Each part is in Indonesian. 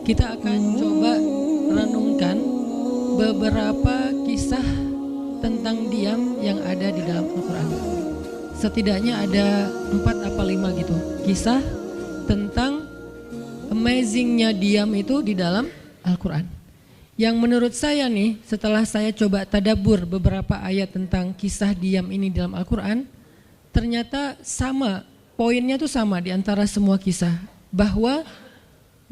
kita akan coba renungkan beberapa kisah tentang diam yang ada di dalam Al-Quran. Setidaknya ada 4 apa 5 gitu kisah tentang amazingnya diam itu di dalam Al-Quran. Yang menurut saya nih, setelah saya coba tadabbur beberapa ayat tentang kisah diam ini dalam Al-Quran, ternyata sama, poinnya tuh sama di antara semua kisah, bahwa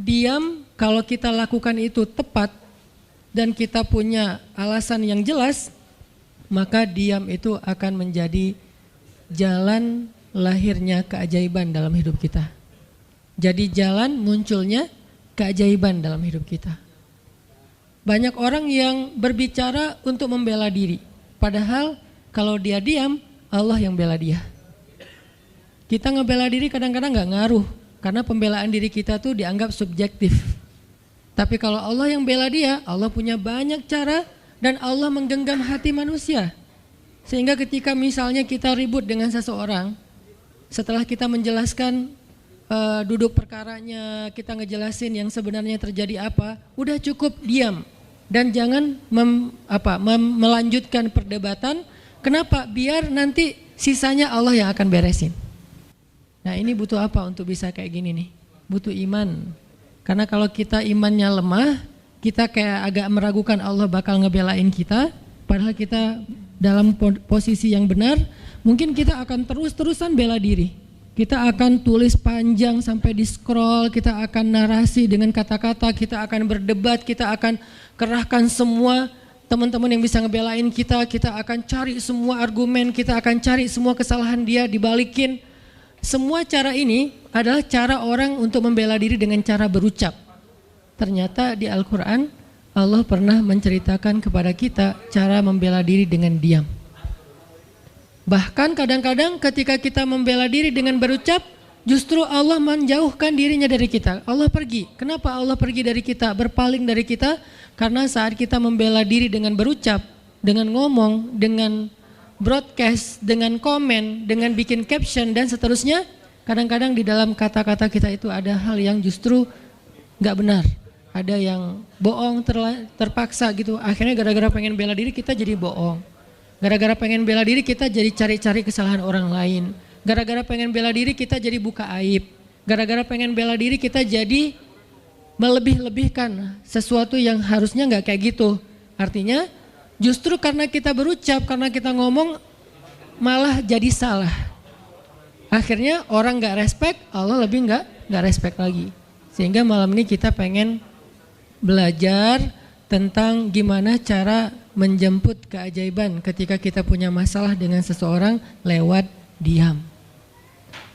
diam kalau kita lakukan itu tepat dan kita punya alasan yang jelas, maka diam itu akan menjadi jalan lahirnya keajaiban dalam hidup kita. Jadi jalan munculnya keajaiban dalam hidup kita. Banyak orang yang berbicara untuk membela diri, padahal kalau dia diam, Allah yang bela dia. Kita ngebela diri kadang-kadang gak ngaruh, karena pembelaan diri kita tuh dianggap subjektif. Tapi kalau Allah yang bela dia, Allah punya banyak cara dan Allah menggenggam hati manusia. Sehingga ketika misalnya kita ribut dengan seseorang, setelah kita menjelaskan duduk perkaranya, kita ngejelasin yang sebenarnya terjadi apa, udah cukup diam dan jangan melanjutkan perdebatan. Kenapa? Biar nanti sisanya Allah yang akan beresin. Nah, ini butuh apa untuk bisa kayak gini nih? Butuh iman. Karena kalau kita imannya lemah, kita kayak agak meragukan Allah bakal ngebelain kita, padahal kita dalam posisi yang benar, mungkin kita akan terus-terusan bela diri. Kita akan tulis panjang sampai di scroll, kita akan narasi dengan kata-kata, kita akan berdebat, kita akan kerahkan semua teman-teman yang bisa ngebelain kita akan cari semua argumen, kita akan cari semua kesalahan dia, dibalikin. Semua cara ini adalah cara orang untuk membela diri dengan cara berucap. Ternyata di Al-Quran Allah pernah menceritakan kepada kita cara membela diri dengan diam. Bahkan kadang-kadang ketika kita membela diri dengan berucap, justru Allah menjauhkan dirinya dari kita. Allah pergi. Kenapa Allah pergi dari kita, berpaling dari kita? Karena saat kita membela diri dengan berucap, dengan ngomong, dengan broadcast, dengan komen, dengan bikin caption dan seterusnya, kadang-kadang di dalam kata-kata kita itu ada hal yang justru gak benar. Ada yang bohong terpaksa gitu. Akhirnya gara-gara pengen bela diri kita jadi bohong. Gara-gara pengen bela diri kita jadi cari-cari kesalahan orang lain. Gara-gara pengen bela diri kita jadi buka aib. Gara-gara pengen bela diri kita jadi melebih-lebihkan sesuatu yang harusnya gak kayak gitu. Artinya justru karena kita berucap, karena kita ngomong malah jadi salah. Akhirnya orang gak respect, Allah lebih gak respect lagi. Sehingga malam ini kita pengen belajar tentang gimana cara menjemput keajaiban ketika kita punya masalah dengan seseorang lewat diam.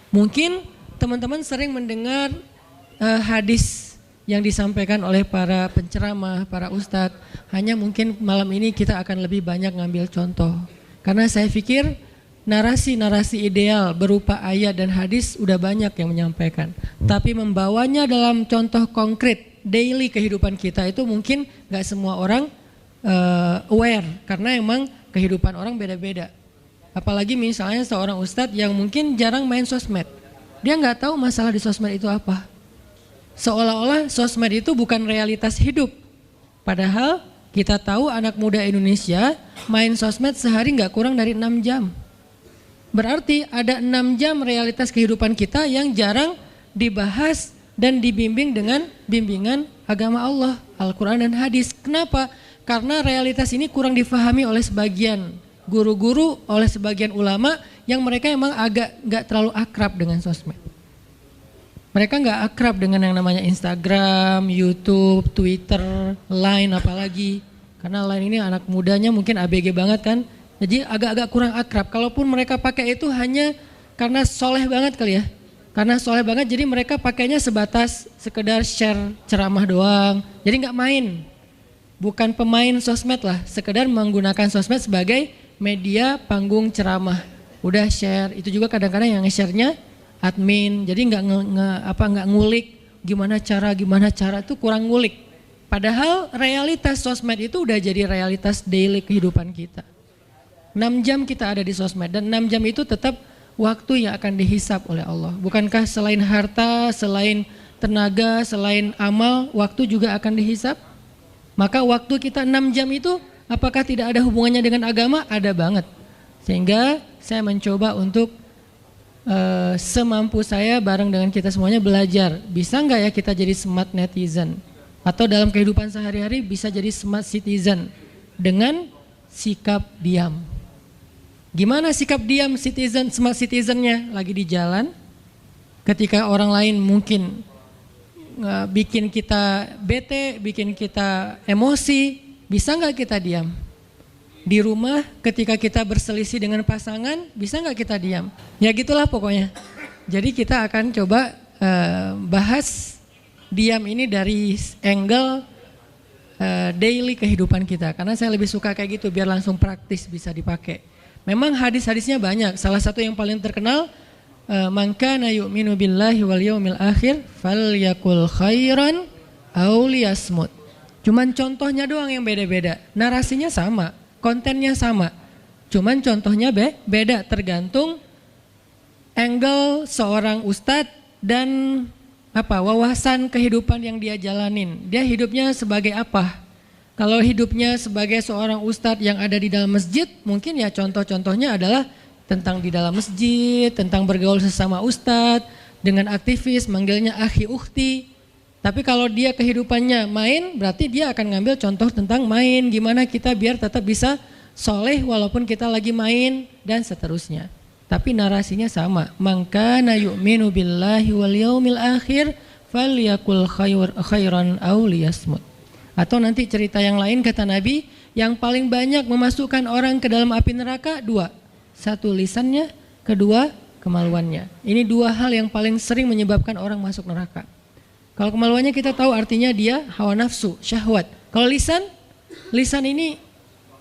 Mungkin teman-teman sering mendengar hadis yang disampaikan oleh para penceramah, para ustadz. Hanya mungkin malam ini kita akan lebih banyak ngambil contoh. Karena saya pikir narasi-narasi ideal berupa ayat dan hadis udah banyak yang menyampaikan. Tapi membawanya dalam contoh konkret daily kehidupan kita itu mungkin gak semua orang aware. Karena emang kehidupan orang beda-beda. Apalagi misalnya seorang ustadz yang mungkin jarang main sosmed. Dia gak tahu masalah di sosmed itu apa. Seolah-olah sosmed itu bukan realitas hidup. Padahal kita tahu anak muda Indonesia main sosmed sehari gak kurang dari 6 jam. Berarti ada 6 jam realitas kehidupan kita yang jarang dibahas dan dibimbing dengan bimbingan agama Allah, Al-Quran dan hadis. Kenapa? Karena realitas ini kurang difahami oleh sebagian guru-guru, oleh sebagian ulama yang mereka emang agak gak terlalu akrab dengan sosmed. Mereka gak akrab dengan yang namanya Instagram, YouTube, Twitter, Line apalagi. Karena Line ini anak mudanya mungkin ABG banget kan. Jadi agak-agak kurang akrab. Kalaupun mereka pakai itu hanya karena soleh banget kali ya. Karena soleh banget jadi mereka pakainya sebatas sekedar share ceramah doang. Jadi gak main. Bukan pemain sosmed lah. Sekedar menggunakan sosmed sebagai media panggung ceramah. Udah share. Itu juga kadang-kadang yang nge-share-nya admin, jadi nggak ngulik gimana cara itu kurang ngulik. Padahal realitas sosmed itu udah jadi realitas daily kehidupan kita. 6 jam kita ada di sosmed dan 6 jam itu tetap waktu yang akan dihisap oleh Allah. Bukankah selain harta, selain tenaga, selain amal, waktu juga akan dihisap. Maka waktu kita 6 jam itu apakah tidak ada hubungannya dengan agama? Ada banget. Sehingga saya mencoba untuk semampu saya bareng dengan kita semuanya belajar. Bisa nggak ya kita jadi smart netizen? Atau dalam kehidupan sehari-hari bisa jadi smart citizen dengan sikap diam. Gimana sikap diam citizen, smart citizennya? Lagi di jalan, ketika orang lain mungkin bikin kita bete, bikin kita emosi, bisa nggak kita diam? Di rumah ketika kita berselisih dengan pasangan, bisa nggak kita diam? Ya gitulah pokoknya. Jadi kita akan coba bahas diam ini dari angle daily kehidupan kita. Karena saya lebih suka kayak gitu biar langsung praktis bisa dipakai. Memang hadis-hadisnya banyak. Salah satu yang paling terkenal, man kana yu'minu billahi wal yaumil akhir falyakul khairan aw liyasmut. Cuman contohnya doang yang beda-beda. Narasinya sama, kontennya sama. Cuman contohnya beda tergantung angle seorang ustadz dan wawasan kehidupan yang dia jalanin. Dia hidupnya sebagai apa? Kalau hidupnya sebagai seorang ustadz yang ada di dalam masjid, mungkin ya contoh-contohnya adalah tentang di dalam masjid, tentang bergaul sesama ustadz, dengan aktivis, manggilnya akhi ukhti. Tapi kalau dia kehidupannya main, berarti dia akan ngambil contoh tentang main, gimana kita biar tetap bisa soleh walaupun kita lagi main, dan seterusnya. Tapi narasinya sama, man kana yu'minu billahi wal yaumil akhir falyakul khairan aw liyasmut. Atau nanti cerita yang lain kata Nabi, yang paling banyak memasukkan orang ke dalam api neraka 2. 1 lisannya, 2 kemaluannya. Ini 2 hal yang paling sering menyebabkan orang masuk neraka. Kalau kemaluannya kita tahu artinya dia hawa nafsu, syahwat. Kalau lisan ini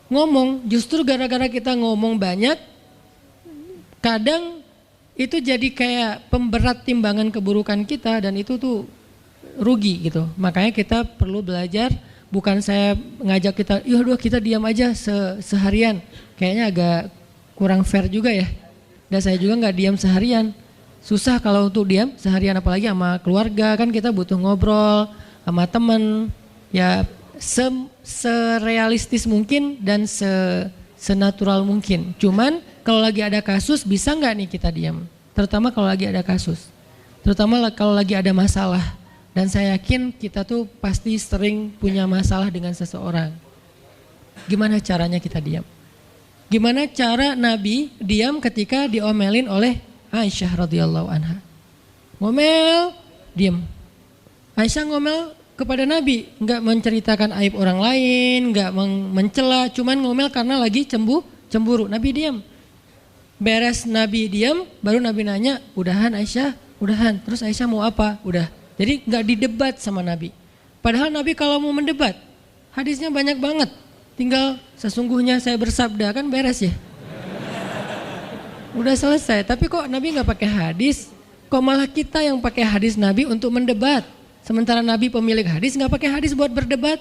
ngomong, justru gara-gara kita ngomong banyak, kadang itu jadi kayak pemberat timbangan keburukan kita dan itu tuh rugi gitu. Makanya kita perlu belajar, bukan saya ngajak kita, yaudah kita diam aja seharian. Kayaknya agak kurang fair juga ya. Dan saya juga nggak diam seharian. Susah kalau untuk diam seharian, apalagi sama keluarga, kan kita butuh ngobrol sama teman. Ya serealistis mungkin dan senatural mungkin. Cuman kalau lagi ada kasus bisa nggak nih kita diam? Terutama kalau lagi ada kasus. Terutama kalau lagi ada masalah. Dan saya yakin kita tuh pasti sering punya masalah dengan seseorang. Gimana caranya kita diam? Gimana cara Nabi diam ketika diomelin oleh Aisyah radhiyallahu anha? Ngomel, diam. Aisyah ngomel kepada Nabi, enggak menceritakan aib orang lain, enggak mencela, cuman ngomel karena lagi cemburu. Nabi diam. Beres Nabi diam, baru Nabi nanya, udahan Aisyah? Udahan. Terus Aisyah mau apa? Udah. Jadi nggak didebat sama Nabi. Padahal Nabi kalau mau mendebat, hadisnya banyak banget. Tinggal sesungguhnya saya bersabda, kan beres ya. Udah selesai. Tapi kok Nabi nggak pakai hadis? Kok malah kita yang pakai hadis Nabi untuk mendebat? Sementara Nabi pemilik hadis nggak pakai hadis buat berdebat.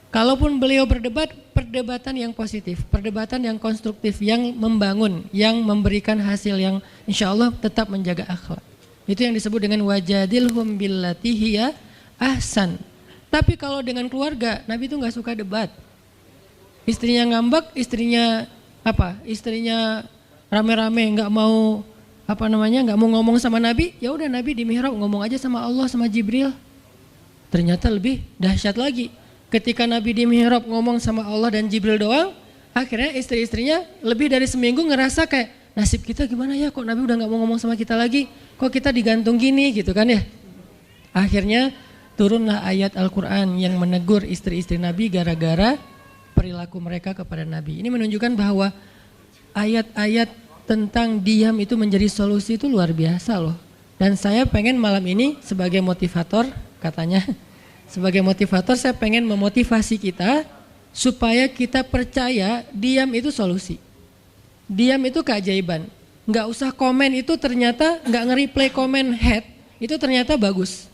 Kalaupun beliau berdebat, perdebatan yang positif, perdebatan yang konstruktif, yang membangun, yang memberikan hasil yang insya Allah tetap menjaga akhlak. Itu yang disebut dengan wajadilhum billati hiya ahsan. Tapi kalau dengan keluarga, Nabi itu nggak suka debat. Istrinya ngambek, istrinya rame-rame nggak mau nggak mau ngomong sama Nabi. Ya udah Nabi di mihrab ngomong aja sama Allah sama Jibril. Ternyata lebih dahsyat lagi. Ketika Nabi di mihrab ngomong sama Allah dan Jibril doang, akhirnya istri-istrinya lebih dari seminggu ngerasa kayak, nasib kita gimana ya, kok Nabi udah gak mau ngomong sama kita lagi, kok kita digantung gini gitu kan ya. Akhirnya turunlah ayat Al-Quran yang menegur istri-istri Nabi gara-gara perilaku mereka kepada Nabi. Ini menunjukkan bahwa ayat-ayat tentang diam itu menjadi solusi itu luar biasa loh. Dan saya pengen malam ini sebagai motivator, katanya sebagai motivator saya pengen memotivasi kita supaya kita percaya diam itu solusi. Diam itu keajaiban. Nggak usah komen itu ternyata, nggak nge-reply komen head, itu ternyata bagus.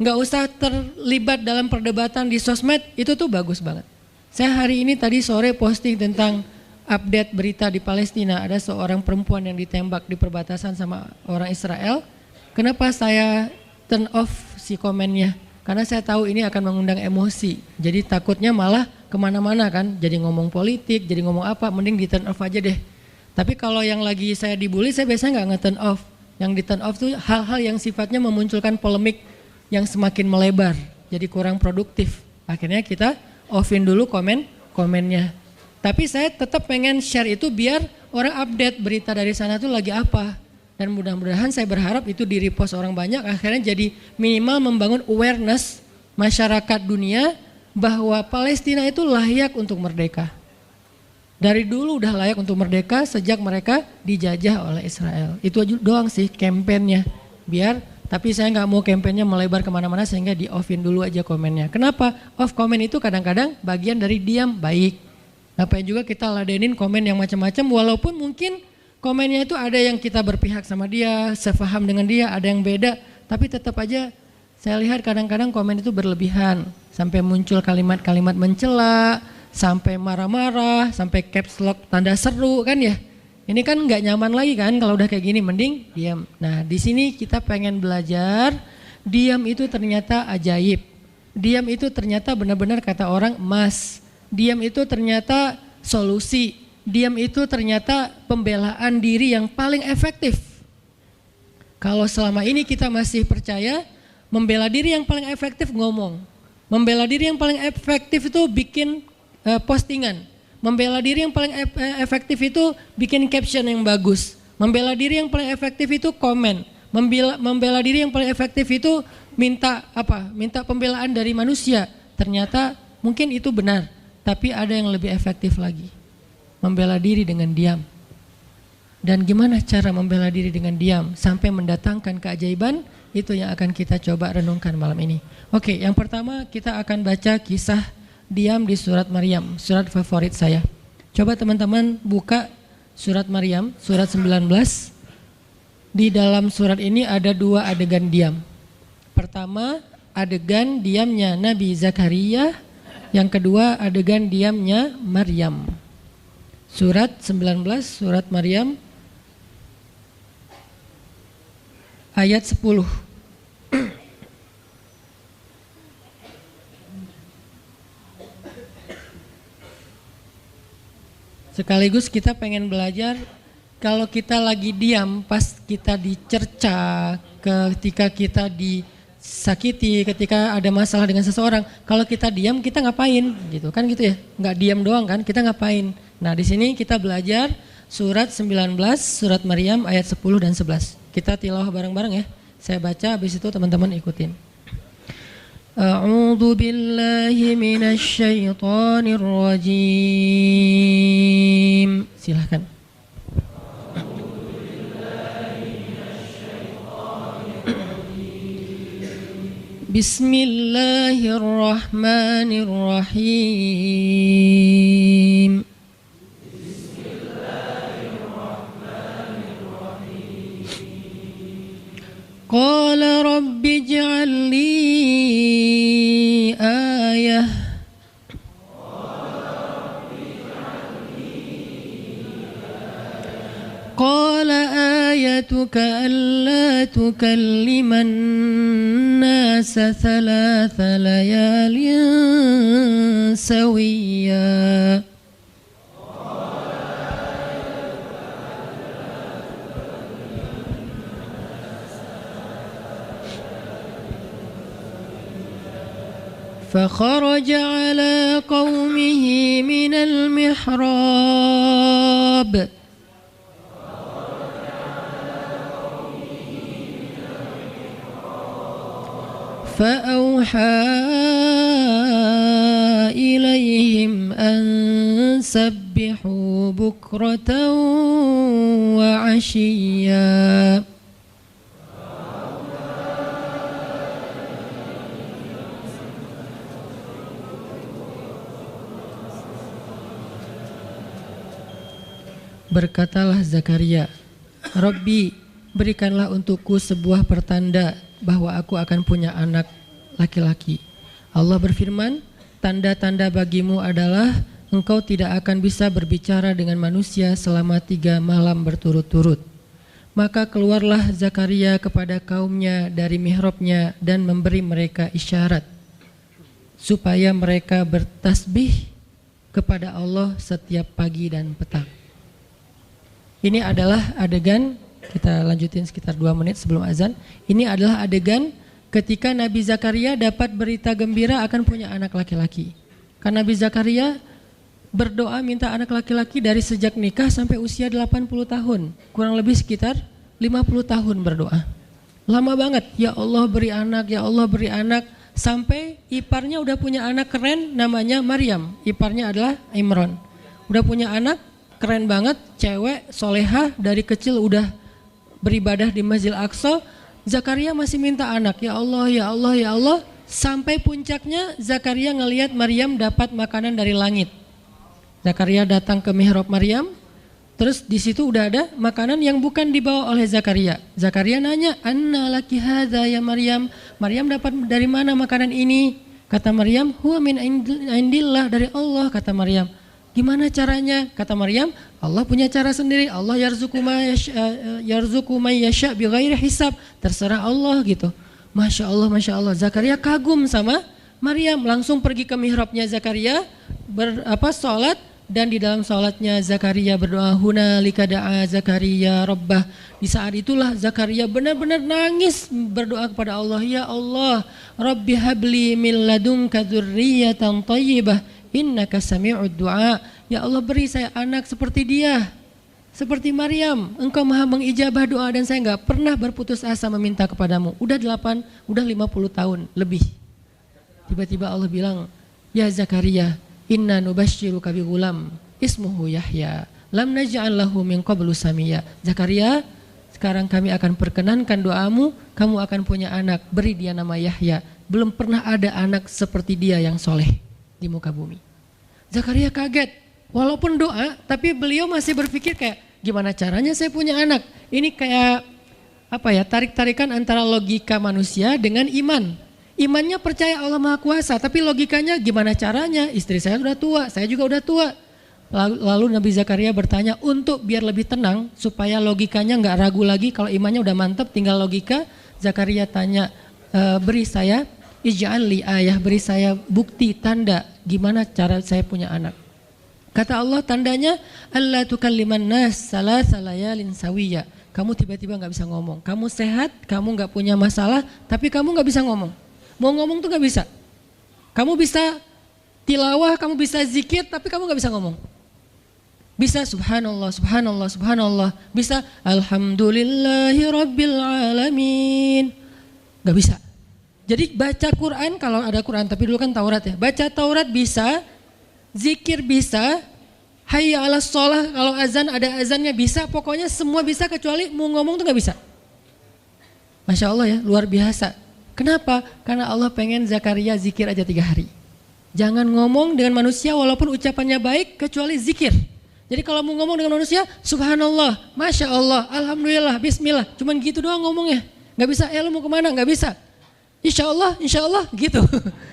Nggak usah terlibat dalam perdebatan di sosmed, itu tuh bagus banget. Saya hari ini tadi sore posting tentang update berita di Palestina. Ada seorang perempuan yang ditembak di perbatasan sama orang Israel. Kenapa saya turn off si komennya. Karena saya tahu ini akan mengundang emosi. Jadi takutnya malah kemana-mana kan. Jadi ngomong politik, jadi ngomong apa, mending di turn off aja deh. Tapi kalau yang lagi saya dibully, saya biasanya nggak nge-turn off. Yang di turn off tuh hal-hal yang sifatnya memunculkan polemik yang semakin melebar. Jadi kurang produktif. Akhirnya kita offin dulu komennya. Tapi saya tetap pengen share itu biar orang update berita dari sana tuh lagi apa. Dan mudah-mudahan saya berharap itu di repost orang banyak, akhirnya jadi minimal membangun awareness masyarakat dunia bahwa Palestina itu layak untuk merdeka. Dari dulu udah layak untuk merdeka sejak mereka dijajah oleh Israel. Itu aja doang sih kampanyenya. Tapi saya nggak mau kampanyenya melebar kemana-mana sehingga di offin dulu aja komennya. Kenapa? Off komen itu kadang-kadang bagian dari diam baik. Ngapain juga kita ladenin komen yang macam-macam walaupun mungkin komennya itu ada yang kita berpihak sama dia, sepaham dengan dia, ada yang beda. Tapi tetap aja saya lihat kadang-kadang komen itu berlebihan. Sampai muncul kalimat-kalimat mencela, sampai marah-marah, sampai caps lock tanda seru kan ya. Ini kan nggak nyaman lagi kan kalau udah kayak gini, mending diam. Nah di sini kita pengen belajar, diam itu ternyata ajaib. Diam itu ternyata benar-benar kata orang emas. Diam itu ternyata solusi. Diam itu ternyata pembelaan diri yang paling efektif. Kalau selama ini kita masih percaya membela diri yang paling efektif ngomong. Membela diri yang paling efektif itu bikin postingan. Membela diri yang paling efektif itu bikin caption yang bagus. Membela diri yang paling efektif itu komen. Membela diri yang paling efektif itu minta pembelaan dari manusia. Ternyata mungkin itu benar, tapi ada yang lebih efektif lagi. Membela diri dengan diam. Dan gimana cara membela diri dengan diam sampai mendatangkan keajaiban, itu yang akan kita coba renungkan malam ini. Oke, yang pertama kita akan baca kisah diam di surat Maryam, surat favorit saya. Coba teman-teman buka surat Maryam, surat 19. Di dalam surat ini ada 2 adegan diam. Pertama, adegan diamnya Nabi Zakaria, yang kedua adegan diamnya Maryam. Surat 19, surat Maryam, ayat 10. Sekaligus kita pengen belajar kalau kita lagi diam pas kita dicerca, ketika kita disakiti, ketika ada masalah dengan seseorang, kalau kita diam kita ngapain gitu kan gitu ya, nggak diam doang kan, kita ngapain. Nah di sini kita belajar surat 19, surat Maryam ayat 10 dan 11. Kita tilawah bareng-bareng ya. Saya baca, habis itu teman-teman ikutin. A'udzu billahi minasy syaithanir rajim. Silakan. Bismillahirrahmanirrahim. Qala rabbi ij'al li ayah. Qala ayatuka alla tukalliman nasa thalatha layalin sawiyya. فخرج على قومه من المحراب فأوحى إليهم أن سبحوا بكرة وعشيا. Berkatalah Zakaria, Rabbi, berikanlah untukku sebuah pertanda bahwa aku akan punya anak laki-laki. Allah berfirman, tanda-tanda bagimu adalah engkau tidak akan bisa berbicara dengan manusia selama 3 malam berturut-turut. Maka keluarlah Zakaria kepada kaumnya dari mihrabnya dan memberi mereka isyarat supaya mereka bertasbih kepada Allah setiap pagi dan petang. Ini adalah adegan, kita lanjutin sekitar 2 menit sebelum azan. Ini adalah adegan ketika Nabi Zakaria dapat berita gembira akan punya anak laki-laki. Karena Nabi Zakaria berdoa minta anak laki-laki dari sejak nikah sampai usia 80 tahun. Kurang lebih sekitar 50 tahun berdoa. Lama banget, ya Allah beri anak, ya Allah beri anak. Sampai iparnya udah punya anak keren namanya Maryam. Iparnya adalah Imran. Udah punya anak keren banget, cewek, solehah, dari kecil udah beribadah di Masjid Aqsa. Zakaria masih minta anak, ya Allah, ya Allah, ya Allah. Sampai puncaknya Zakaria ngelihat Maryam dapat makanan dari langit. Zakaria datang ke mihrab Maryam, terus di situ udah ada makanan yang bukan dibawa oleh Zakaria. Zakaria nanya, "Anna laki hadza ya Maryam?" Maryam dapat dari mana makanan ini? Kata Maryam, "Huwa min indillah, dari Allah." Kata Maryam. Gimana caranya? Kata Maryam, Allah punya cara sendiri. Allah yarzuqu may yasha bighairi hisab. Terserah Allah gitu. Masya Allah, Masya Allah. Zakaria kagum sama Maryam, langsung pergi ke mihrabnya Zakaria, sholat. Dan di dalam sholatnya Zakaria berdoa, hunalika da'a Zakaria rabbah. Di saat itulah Zakaria benar-benar nangis berdoa kepada Allah, ya Allah, Rabbi habli min ladunka dzurriyyatan thayyibah innaka sami'ud du'a. Ya Allah, beri saya anak seperti dia, seperti Maryam. Engkau maha mengijabah doa dan saya enggak pernah berputus asa meminta kepadamu. Udah 50 tahun lebih. Tiba-tiba Allah bilang, ya Zakaria, inna nubashiruka bi ghulam ismuhu Yahya lam naj'al lahu min qablu samia. Zakaria, sekarang kami akan perkenankan doamu, kamu akan punya anak, beri dia nama Yahya. Belum pernah ada anak seperti dia yang soleh di muka bumi. Zakaria kaget, walaupun doa, tapi beliau masih berpikir kayak, gimana caranya saya punya anak? Ini kayak tarik-tarikan antara logika manusia dengan iman. Imannya percaya Allah Maha Kuasa, tapi logikanya gimana caranya? Istri saya udah tua, saya juga udah tua. Lalu Nabi Zakaria bertanya untuk biar lebih tenang, supaya logikanya nggak ragu lagi. Kalau imannya udah mantap, tinggal logika. Zakaria tanya, beri saya ij'al li ayah, beri saya bukti, tanda, gimana cara saya punya anak. Kata Allah, tandanya alla tukalliman nas salasa layalin sawiya. Kamu tiba-tiba nggak bisa ngomong. Kamu sehat, kamu nggak punya masalah, tapi kamu nggak bisa ngomong. Mau ngomong tuh gak bisa. Kamu bisa tilawah, kamu bisa zikir, tapi kamu gak bisa ngomong. Bisa subhanallah, subhanallah, subhanallah. Bisa alhamdulillahi rabbil alamin. Gak bisa. Jadi baca Quran, kalau ada Quran, tapi dulu kan Taurat ya. Baca Taurat bisa, zikir bisa, hayya ala sholah, kalau azan ada azannya bisa. Pokoknya semua bisa kecuali mau ngomong tuh gak bisa. Masya Allah ya, luar biasa. Kenapa? Karena Allah pengen Zakaria zikir aja 3 hari. Jangan ngomong dengan manusia walaupun ucapannya baik kecuali zikir. Jadi kalau mau ngomong dengan manusia, subhanallah, masya Allah, alhamdulillah, bismillah. Cuman gitu doang ngomongnya. Gak bisa, lu mau kemana? Gak bisa. Insya Allah gitu.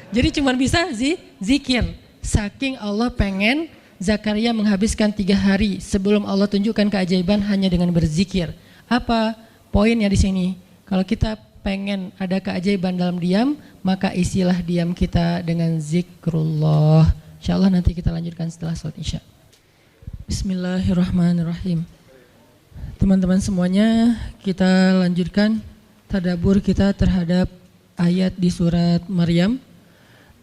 Jadi cuman bisa zikir. Saking Allah pengen Zakaria menghabiskan 3 hari sebelum Allah tunjukkan keajaiban hanya dengan berzikir. Apa poinnya di sini? Kalau kita pengen ada keajaiban dalam diam, maka isilah diam kita dengan zikrullah. Insyaallah nanti kita lanjutkan setelah sholat isya. Bismillahirrahmanirrahim. Teman-teman semuanya, kita lanjutkan tadabbur kita terhadap ayat di surat Maryam,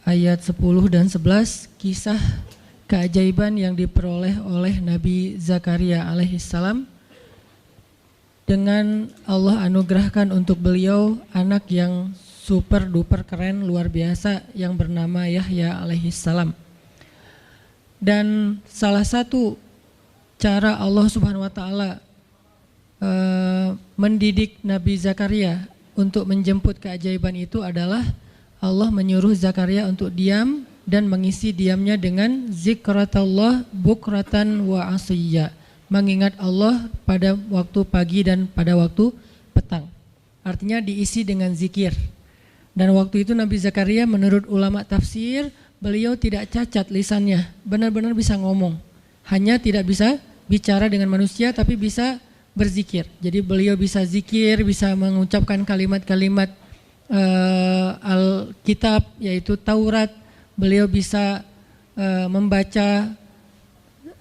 ayat 10 dan 11, kisah keajaiban yang diperoleh oleh Nabi Zakaria alaihissalam. Dengan Allah anugerahkan untuk beliau anak yang super duper keren luar biasa yang bernama Yahya alaihissalam. Dan salah satu cara Allah subhanahu wa ta'ala mendidik Nabi Zakaria untuk menjemput keajaiban itu adalah Allah menyuruh Zakaria untuk diam dan mengisi diamnya dengan zikratullah bukratan wa asiyya. Mengingat Allah pada waktu pagi dan pada waktu petang. Artinya diisi dengan zikir. Dan waktu itu Nabi Zakaria menurut ulama tafsir, beliau tidak cacat lisannya, benar-benar bisa ngomong. Hanya tidak bisa bicara dengan manusia, tapi bisa berzikir. Jadi beliau bisa zikir, bisa mengucapkan kalimat-kalimat Alkitab yaitu Taurat. Beliau bisa membaca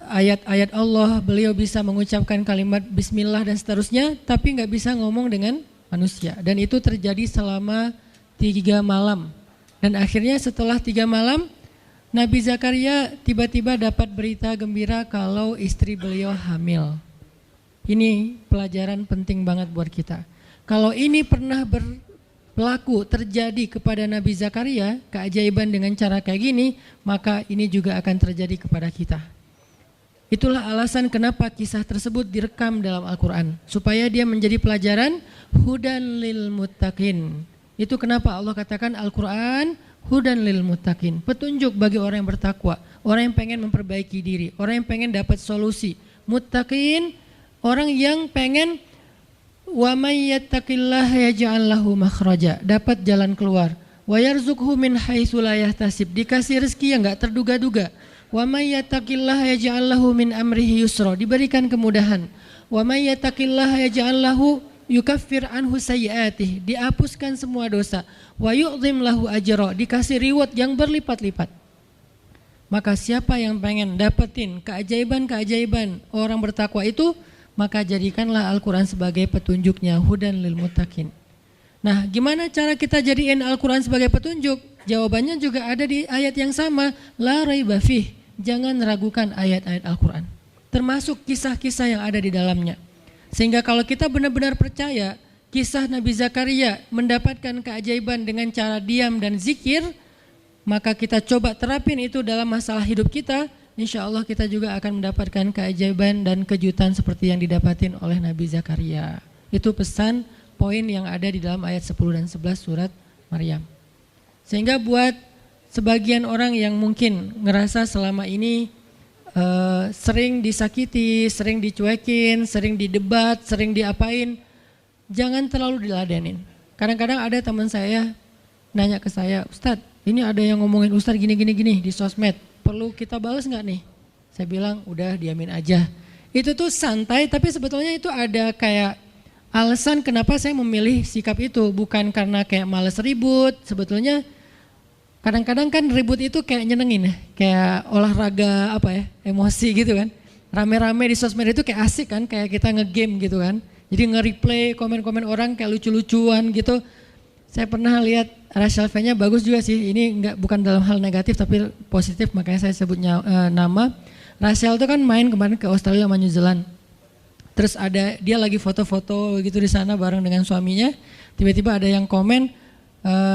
ayat-ayat Allah, beliau bisa mengucapkan kalimat bismillah dan seterusnya, tapi nggak bisa ngomong dengan manusia. Dan itu terjadi selama 3 malam. Dan akhirnya setelah 3 malam, Nabi Zakaria tiba-tiba dapat berita gembira kalau istri beliau hamil. Ini pelajaran penting banget buat kita. Kalau ini pernah berlaku terjadi kepada Nabi Zakaria, keajaiban dengan cara kayak gini, maka ini juga akan terjadi kepada kita. Itulah alasan kenapa kisah tersebut direkam dalam Al-Quran, supaya dia menjadi pelajaran hudan lil muttaqin. Itu kenapa Allah katakan Al-Quran hudan lil muttaqin, petunjuk bagi orang yang bertakwa, orang yang pengen memperbaiki diri, orang yang pengen dapat solusi. Muttaqin, orang yang pengen wa may yattaqillaha yaj'al lahu makhraja, dapat jalan keluar. Wa yarzuqhu min haitsu la yahtasib, dikasih rezeki yang enggak terduga-duga. Wa may yattaqillaha yaj'al lahu min amrihi yusra, diberikan kemudahan. Wa may yattaqillaha yaj'al lahu yukaffir anhu sayyi'atih, dihapuskan semua dosa. Wa yu'dhim lahu ajra, dikasih reward yang berlipat-lipat. Maka siapa yang pengen dapetin keajaiban-keajaiban orang bertakwa itu, maka jadikanlah Al-Quran sebagai petunjuknya, hudan lil muttaqin. Nah, gimana cara kita jadiin Al-Quran sebagai petunjuk? Jawabannya juga ada di ayat yang sama, la raiba fih, jangan ragukan ayat-ayat Al-Quran, termasuk kisah-kisah yang ada di dalamnya. Sehingga kalau kita benar-benar percaya kisah Nabi Zakaria mendapatkan keajaiban dengan cara diam dan zikir, maka kita coba terapin itu dalam masalah hidup kita, insya Allah kita juga akan mendapatkan keajaiban dan kejutan seperti yang didapatin oleh Nabi Zakaria. Itu pesan poin yang ada di dalam ayat 10 dan 11 surat Maryam. Sehingga buat sebagian orang yang mungkin ngerasa selama ini sering disakiti, sering dicuekin, sering didebat, sering diapain, jangan terlalu diladenin. Kadang-kadang ada teman saya nanya ke saya, Ustadz, ini ada yang ngomongin Ustadz gini di sosmed, perlu kita balas nggak nih? Saya bilang udah diamin aja. Itu tuh santai, tapi sebetulnya itu ada kayak alasan kenapa saya memilih sikap itu, bukan karena kayak males ribut. Sebetulnya kadang-kadang kan ribut itu kayak nyenengin ya, kayak olahraga apa ya, emosi gitu kan. Rame-rame di sosmed itu kayak asik kan, kayak kita ngegame gitu kan. Jadi nge-replay komen-komen orang kayak lucu-lucuan gitu. Saya pernah lihat Rachel V-nya bagus juga sih, ini bukan dalam hal negatif tapi positif, makanya saya sebutnya nama. Rachel itu kan main kemarin ke Australia sama New Zealand. Terus ada dia lagi foto-foto gitu di sana bareng dengan suaminya. Tiba-tiba ada yang komen,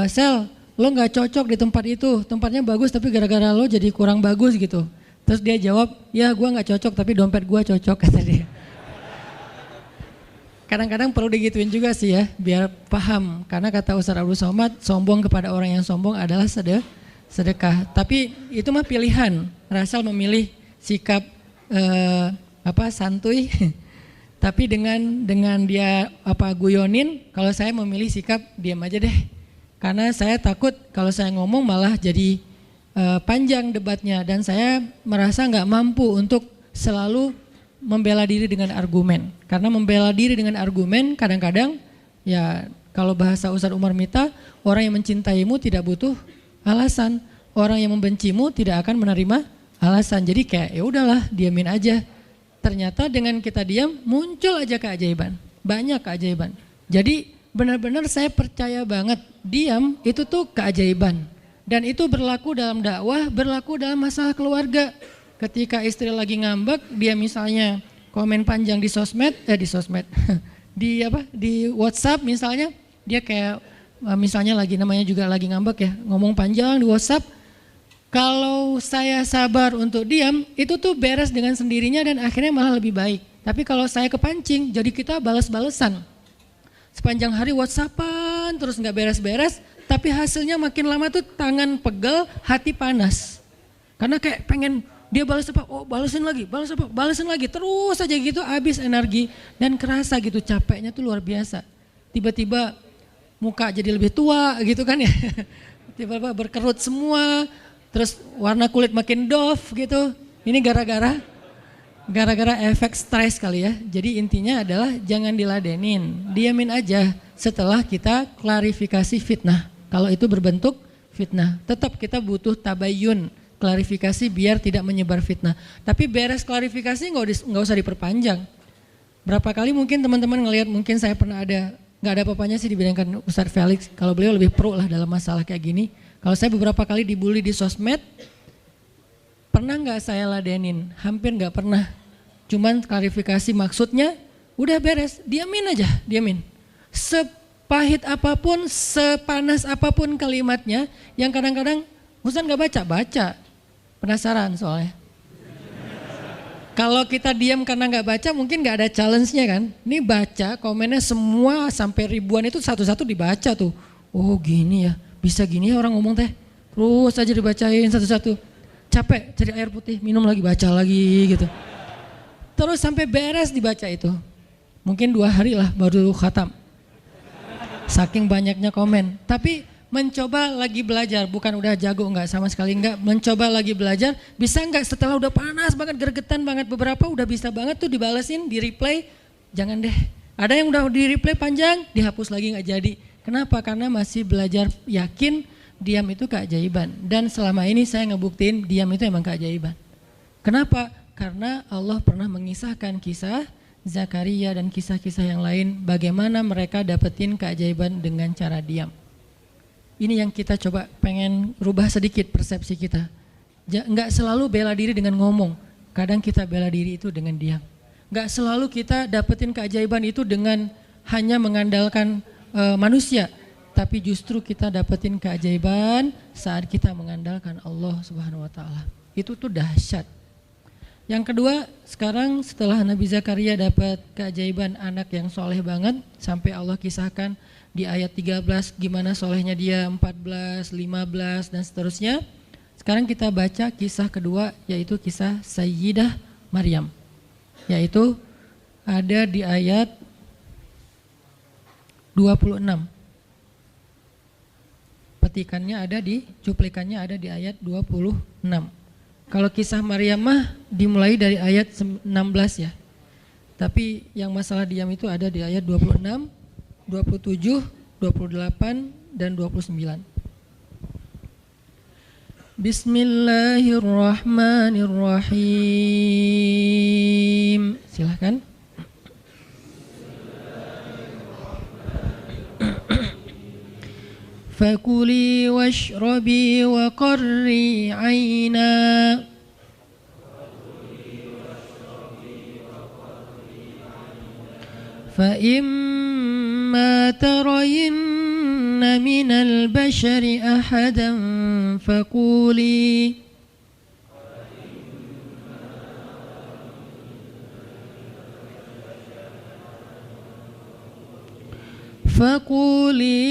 Sel, lo gak cocok di tempat itu, tempatnya bagus tapi gara-gara lo jadi kurang bagus gitu. Terus dia jawab, ya gue gak cocok tapi dompet gue cocok, kata dia. Kadang-kadang perlu digituin juga sih ya, biar paham. Karena kata Ustaz Abdul Somad, sombong kepada orang yang sombong adalah sedekah. Tapi itu mah pilihan. Rasal memilih sikap santuy. Tapi dengan dia guyonin, kalau saya memilih sikap diam aja deh. Karena saya takut kalau saya ngomong malah jadi panjang debatnya. Dan saya merasa gak mampu untuk selalu membela diri dengan argumen. Karena membela diri dengan argumen kadang-kadang ya kalau bahasa Ustadz Umar Mita, orang yang mencintaimu tidak butuh alasan, orang yang membencimu tidak akan menerima alasan. Jadi kayak ya udahlah, diamin aja. Ternyata dengan kita diam muncul aja keajaiban, banyak keajaiban. Jadi benar-benar saya percaya banget diam itu tuh keajaiban. Dan itu berlaku dalam dakwah, berlaku dalam masalah keluarga. Ketika istri lagi ngambek, dia misalnya komen panjang di sosmed, di WhatsApp misalnya, dia kayak misalnya namanya juga lagi ngambek ya, ngomong panjang di WhatsApp. Kalau saya sabar untuk diam, itu tuh beres dengan sendirinya dan akhirnya malah lebih baik. Tapi kalau saya kepancing, jadi kita balas-balesan. Sepanjang hari WhatsAppan terus nggak beres-beres, tapi hasilnya makin lama tuh tangan pegel, hati panas. Karena kayak pengen dia balas apa, oh balesin lagi, balesin lagi, terus aja gitu habis energi dan kerasa gitu capeknya tuh luar biasa. Tiba-tiba muka jadi lebih tua gitu kan ya, tiba-tiba berkerut semua, terus warna kulit makin doff gitu. Ini gara-gara Gara-gara efek stres kali ya. Jadi intinya adalah jangan diladenin, diamin aja setelah kita klarifikasi fitnah. Kalau itu berbentuk fitnah, tetap kita butuh tabayun, klarifikasi biar tidak menyebar fitnah. Tapi beres klarifikasi nggak usah diperpanjang. Berapa kali mungkin teman-teman ngelihat, mungkin saya pernah ada, nggak ada apa-apanya sih dibandingkan Ustadz Felix. Kalau beliau lebih pro lah dalam masalah kayak gini. Kalau saya beberapa kali dibully di sosmed, pernah nggak saya ladenin? Hampir nggak pernah. Cuman klarifikasi maksudnya, udah beres, diamin aja, diamin. Sepahit apapun, sepanas apapun kalimatnya, yang kadang-kadang Ustadz nggak baca, penasaran soalnya. Kalau kita diam karena nggak baca, mungkin nggak ada challenge-nya kan. Ini baca, komennya semua sampai ribuan itu satu-satu dibaca tuh. Oh gini ya, bisa gini ya orang ngomong teh. Terus aja dibacain satu-satu. Capek cari air putih, minum lagi, baca lagi gitu. Terus sampai beres dibaca itu. Mungkin 2 hari lah baru khatam. Saking banyaknya komen. Tapi mencoba lagi belajar, bukan udah jago enggak, sama sekali enggak. Mencoba lagi belajar, bisa enggak setelah udah panas banget, gergetan banget beberapa, udah bisa banget tuh dibalesin, di replay. Jangan deh, ada yang udah di replay panjang, dihapus lagi enggak jadi. Kenapa? Karena masih belajar yakin diam itu keajaiban. Dan selama ini saya ngebuktiin diam itu emang keajaiban. Kenapa? Karena Allah pernah mengisahkan kisah Zakaria dan kisah-kisah yang lain, bagaimana mereka dapetin keajaiban dengan cara diam. Ini yang kita coba pengen rubah sedikit persepsi kita. Enggak selalu bela diri dengan ngomong, kadang kita bela diri itu dengan diam. Enggak selalu kita dapetin keajaiban itu dengan hanya mengandalkan manusia, tapi justru kita dapetin keajaiban saat kita mengandalkan Allah Subhanahu wa taala. Itu tuh dahsyat. Yang kedua, sekarang setelah Nabi Zakaria dapat keajaiban anak yang soleh banget, sampai Allah kisahkan di ayat 13 gimana solehnya dia, 14, 15 dan seterusnya. Sekarang kita baca kisah kedua, yaitu kisah Sayyidah Maryam, yaitu ada di ayat 26. Petikannya ada di, cuplikannya ada di ayat 26. Kalau kisah Maryam mah dimulai dari ayat 16 ya. Tapi yang masalah diam itu ada di ayat 26, 27, 28 dan 29. Bismillahirrahmanirrahim. Silakan. Fakuli washrabi wa qarri aina fa imma tarayinna minal bashari ahadan fakuli فقولي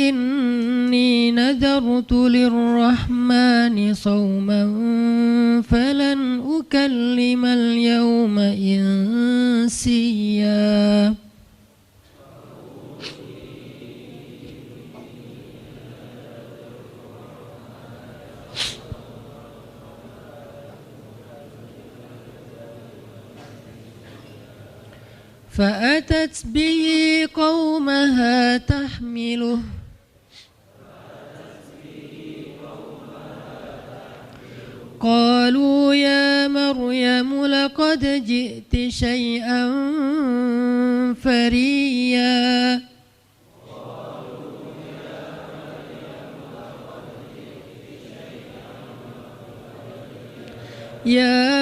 إني نذرت للرحمن صوما فلن أكلم اليوم إنسيا فأتت به قومها تحمله قالوا يا مريم لقد جئت شيئا فريا يا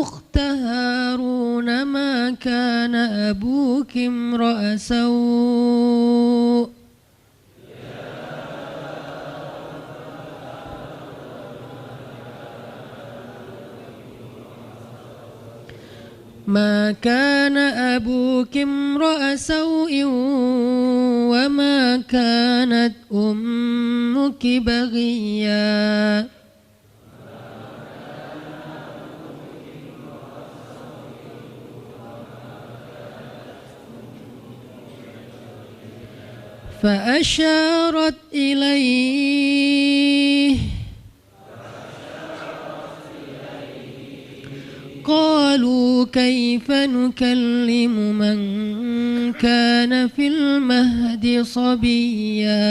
أخت هارون ما كان أبوك امرأ سوء ما كان أبوك امرأ سوء وما كانت أمك بغيا فأشارت إليه قالوا كيف نكلم من كان في المهد صبيا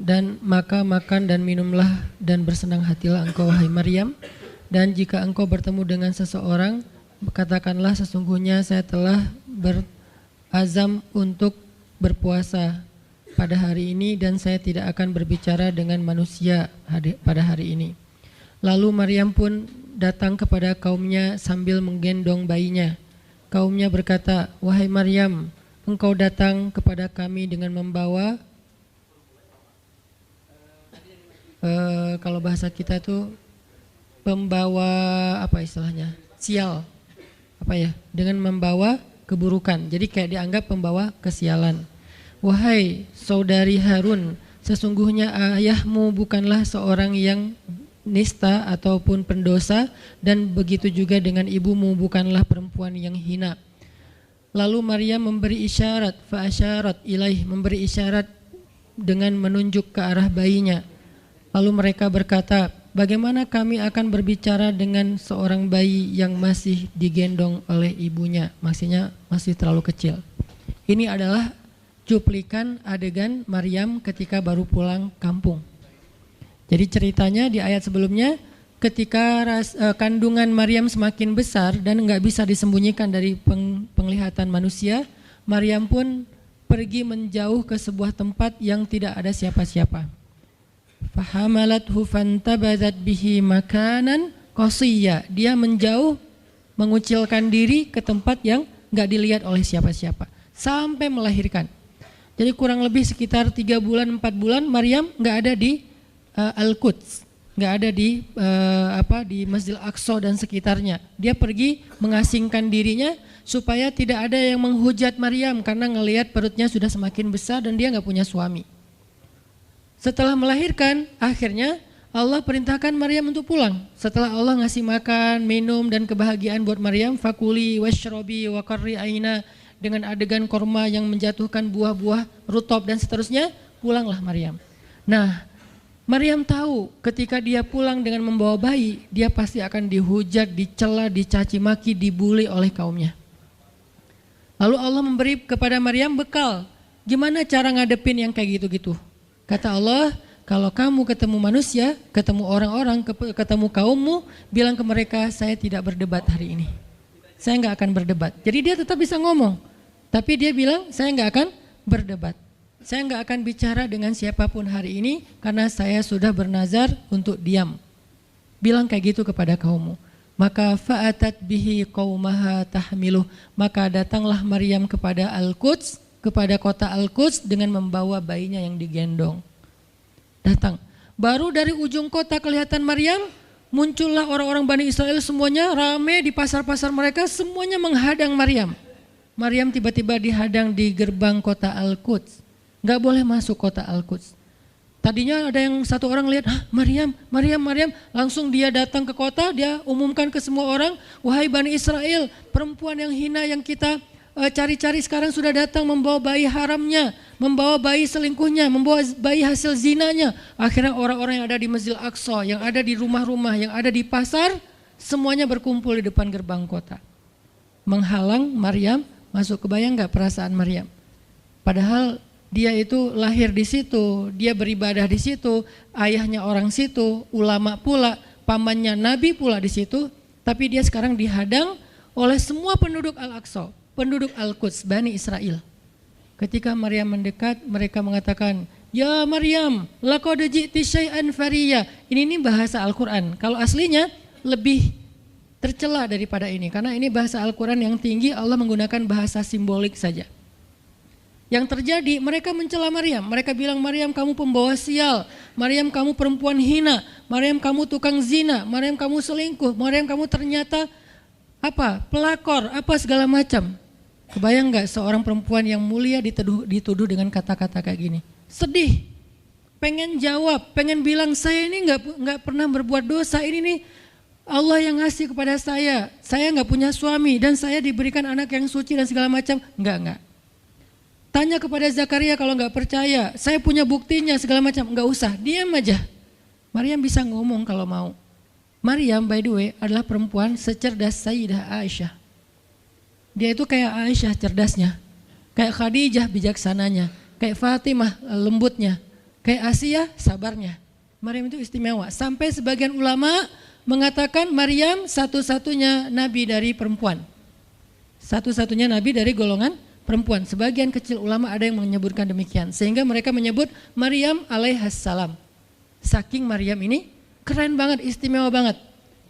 Dan maka makan dan minumlah dan bersenang hatilah engkau wahai Maryam, dan jika engkau bertemu dengan seseorang, katakanlah sesungguhnya saya telah berazam untuk berpuasa pada hari ini dan saya tidak akan berbicara dengan manusia pada hari ini. Lalu Maryam pun datang kepada kaumnya sambil menggendong bayinya. Kaumnya berkata, wahai Maryam, engkau datang kepada kami dengan membawa kalau bahasa kita tuh pembawa apa istilahnya, sial, apa ya, dengan membawa keburukan. Jadi kayak dianggap pembawa kesialan. Wahai saudari Harun, sesungguhnya ayahmu bukanlah seorang yang nista ataupun pendosa, dan begitu juga dengan ibumu bukanlah perempuan yang hina. Lalu Maryam memberi isyarat, fa asyarat ilaih, memberi isyarat dengan menunjuk ke arah bayinya. Lalu mereka berkata, bagaimana kami akan berbicara dengan seorang bayi yang masih digendong oleh ibunya, maksudnya masih terlalu kecil. Ini adalah cuplikan adegan Maryam ketika baru pulang kampung. Jadi ceritanya di ayat sebelumnya, ketika kandungan Maryam semakin besar dan nggak bisa disembunyikan dari penglihatan manusia, Maryam pun pergi menjauh ke sebuah tempat yang tidak ada siapa-siapa. Fahamalathu fantabadat bihi makanan qasiyya. Dia menjauh, mengucilkan diri ke tempat yang nggak dilihat oleh siapa-siapa sampai melahirkan. Jadi kurang lebih sekitar 3 bulan 4 bulan Maryam nggak ada di Al-Quds, nggak ada di di Masjidil Aqsa dan sekitarnya. Dia pergi mengasingkan dirinya supaya tidak ada yang menghujat Maryam karena ngelihat perutnya sudah semakin besar dan dia nggak punya suami. Setelah melahirkan, akhirnya Allah perintahkan Maryam untuk pulang. Setelah Allah ngasih makan, minum dan kebahagiaan buat Maryam, fakuli washrobi wa qarri aina, dengan adegan korma yang menjatuhkan buah-buah rutop dan seterusnya, pulanglah Maryam. Nah, Maryam tahu ketika dia pulang dengan membawa bayi, dia pasti akan dihujat, dicela, dicaci maki, dibully oleh kaumnya. Lalu Allah memberi kepada Maryam bekal. Gimana cara ngadepin yang kayak gitu-gitu? Kata Allah, kalau kamu ketemu manusia, ketemu orang-orang, ketemu kaummu, bilang ke mereka, saya tidak berdebat hari ini. Saya nggak akan berdebat. Jadi dia tetap bisa ngomong, tapi dia bilang, saya nggak akan berdebat. Saya nggak akan bicara dengan siapapun hari ini, karena saya sudah bernazar untuk diam. Bilang kayak gitu kepada kaummu. Maka fa'atat bihi qaumaha tahmiluh. Maka datanglah Maryam kepada Al-Quds, kepada kota Al-Quds dengan membawa bayinya yang digendong. Datang. Baru dari ujung kota kelihatan Maryam, muncullah orang-orang Bani Israel semuanya rame di pasar-pasar mereka, semuanya menghadang Maryam. Maryam tiba-tiba dihadang di gerbang kota Al-Quds. Gak boleh masuk kota Al-Quds. Tadinya ada yang satu orang lihat, Maryam, langsung dia datang ke kota, dia umumkan ke semua orang, wahai Bani Israel, perempuan yang hina yang kita cari-cari sekarang sudah datang membawa bayi haramnya, membawa bayi selingkuhnya, membawa bayi hasil zinanya. Akhirnya orang-orang yang ada di Masjidil Aqsa, yang ada di rumah-rumah, yang ada di pasar, semuanya berkumpul di depan gerbang kota. Menghalang Maryam masuk. Kebayang gak perasaan Maryam? Padahal dia itu lahir di situ, dia beribadah di situ, ayahnya orang situ, ulama pula, pamannya Nabi pula di situ, tapi dia sekarang dihadang oleh semua penduduk Al-Aqsa, penduduk Al-Quds, Bani Israel. Ketika Maryam mendekat, mereka mengatakan, ya Maryam, laqad ji'ti syai'an fariya. Ini bahasa Al-Quran. Kalau aslinya lebih tercela daripada ini, karena ini bahasa Al-Quran yang tinggi, Allah menggunakan bahasa simbolik saja. Yang terjadi, mereka mencela Maryam. Mereka bilang, Maryam kamu pembawa sial, Maryam kamu perempuan hina, Maryam kamu tukang zina, Maryam kamu selingkuh, Maryam kamu ternyata pelakor, segala macam. Kebayang gak seorang perempuan yang mulia dituduh dengan kata-kata kayak gini? Sedih, pengen jawab, pengen bilang saya ini nggak pernah berbuat dosa, ini nih Allah yang ngasih kepada saya nggak punya suami dan saya diberikan anak yang suci dan segala macam. Enggak. Tanya kepada Zakaria kalau nggak percaya, saya punya buktinya segala macam, nggak usah, diam aja. Maryam bisa ngomong kalau mau. Maryam by the way adalah perempuan secerdas Sayyidah Aisyah. Dia itu kayak Aisyah cerdasnya, kayak Khadijah bijaksananya, kayak Fatimah lembutnya, kayak Asia sabarnya. Maryam itu istimewa. Sampai sebagian ulama mengatakan Maryam satu-satunya nabi dari perempuan. Satu-satunya nabi dari golongan perempuan. Sebagian kecil ulama ada yang menyebutkan demikian. Sehingga mereka menyebut Maryam alaihassalam. Saking Maryam ini keren banget, istimewa banget.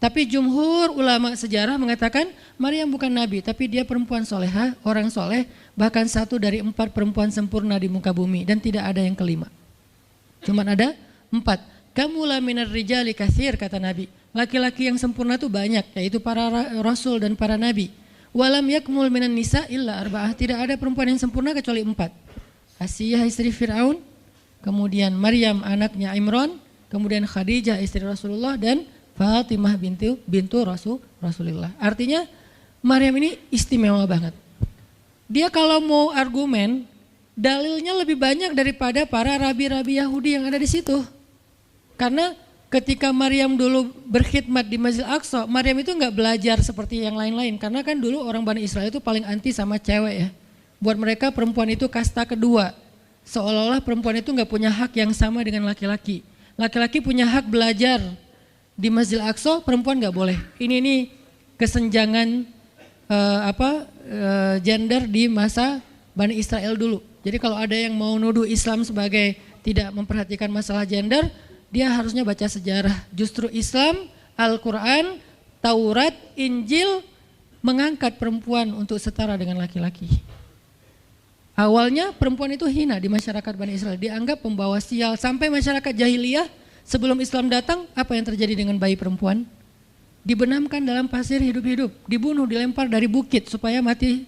Tapi jumhur ulama sejarah mengatakan Maryam bukan nabi, tapi dia perempuan solehah, orang soleh, bahkan satu dari 4 perempuan sempurna di muka bumi, dan tidak ada yang kelima. Cuman ada 4. Kamula minar rijali katsir, kata Nabi. Laki-laki yang sempurna itu banyak, yaitu para rasul dan para nabi. Walam yakmul minan nisa illa arba'ah, tidak ada perempuan yang sempurna kecuali 4. Asiyah istri Fir'aun, kemudian Maryam anaknya Imran, kemudian Khadijah istri Rasulullah, dan Fatimah bintu Rasulullah. Artinya Maryam ini istimewa banget. Dia kalau mau argumen, dalilnya lebih banyak daripada para rabi-rabi Yahudi yang ada di situ. Karena ketika Maryam dulu berkhidmat di Masjid Aqsa, Maryam itu nggak belajar seperti yang lain-lain. Karena kan dulu orang Bani Israel itu paling anti sama cewek ya. Buat mereka perempuan itu kasta kedua. Seolah-olah perempuan itu nggak punya hak yang sama dengan laki-laki. Laki-laki punya hak belajar di Masjid Aqsa, perempuan nggak boleh. Ini kesenjangan gender di masa Bani Israel dulu. Jadi kalau ada yang mau nuduh Islam sebagai tidak memperhatikan masalah gender, dia harusnya baca sejarah. Justru Islam, Al-Quran, Taurat, Injil mengangkat perempuan untuk setara dengan laki-laki. Awalnya perempuan itu hina di masyarakat Bani Israel, dianggap pembawa sial. Sampai masyarakat jahiliyah sebelum Islam datang, apa yang terjadi dengan bayi perempuan? Dibenamkan dalam pasir hidup-hidup, dibunuh, dilempar dari bukit supaya mati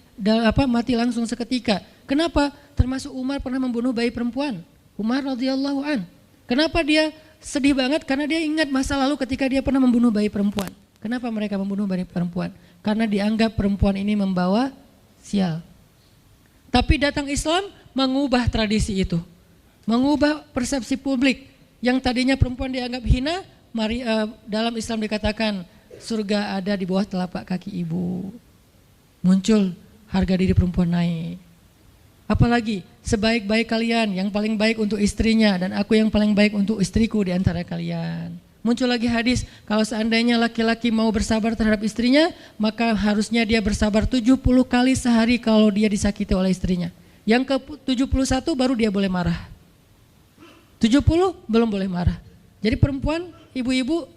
langsung seketika. Kenapa? Termasuk Umar pernah membunuh bayi perempuan. Umar radhiyallahu an. Kenapa dia sedih banget? Karena dia ingat masa lalu ketika dia pernah membunuh bayi perempuan. Kenapa mereka membunuh bayi perempuan? Karena dianggap perempuan ini membawa sial. Tapi datang Islam mengubah tradisi itu. Mengubah persepsi publik. Yang tadinya perempuan dianggap hina, dalam Islam dikatakan surga ada di bawah telapak kaki ibu. Muncul harga diri perempuan naik. Apalagi sebaik-baik kalian yang paling baik untuk istrinya dan aku yang paling baik untuk istriku di antara kalian. Muncul lagi hadis, kalau seandainya laki-laki mau bersabar terhadap istrinya, maka harusnya dia bersabar 70 kali sehari kalau dia disakiti oleh istrinya. Yang ke-71 baru dia boleh marah. 70 belum boleh marah. Jadi perempuan, ibu-ibu,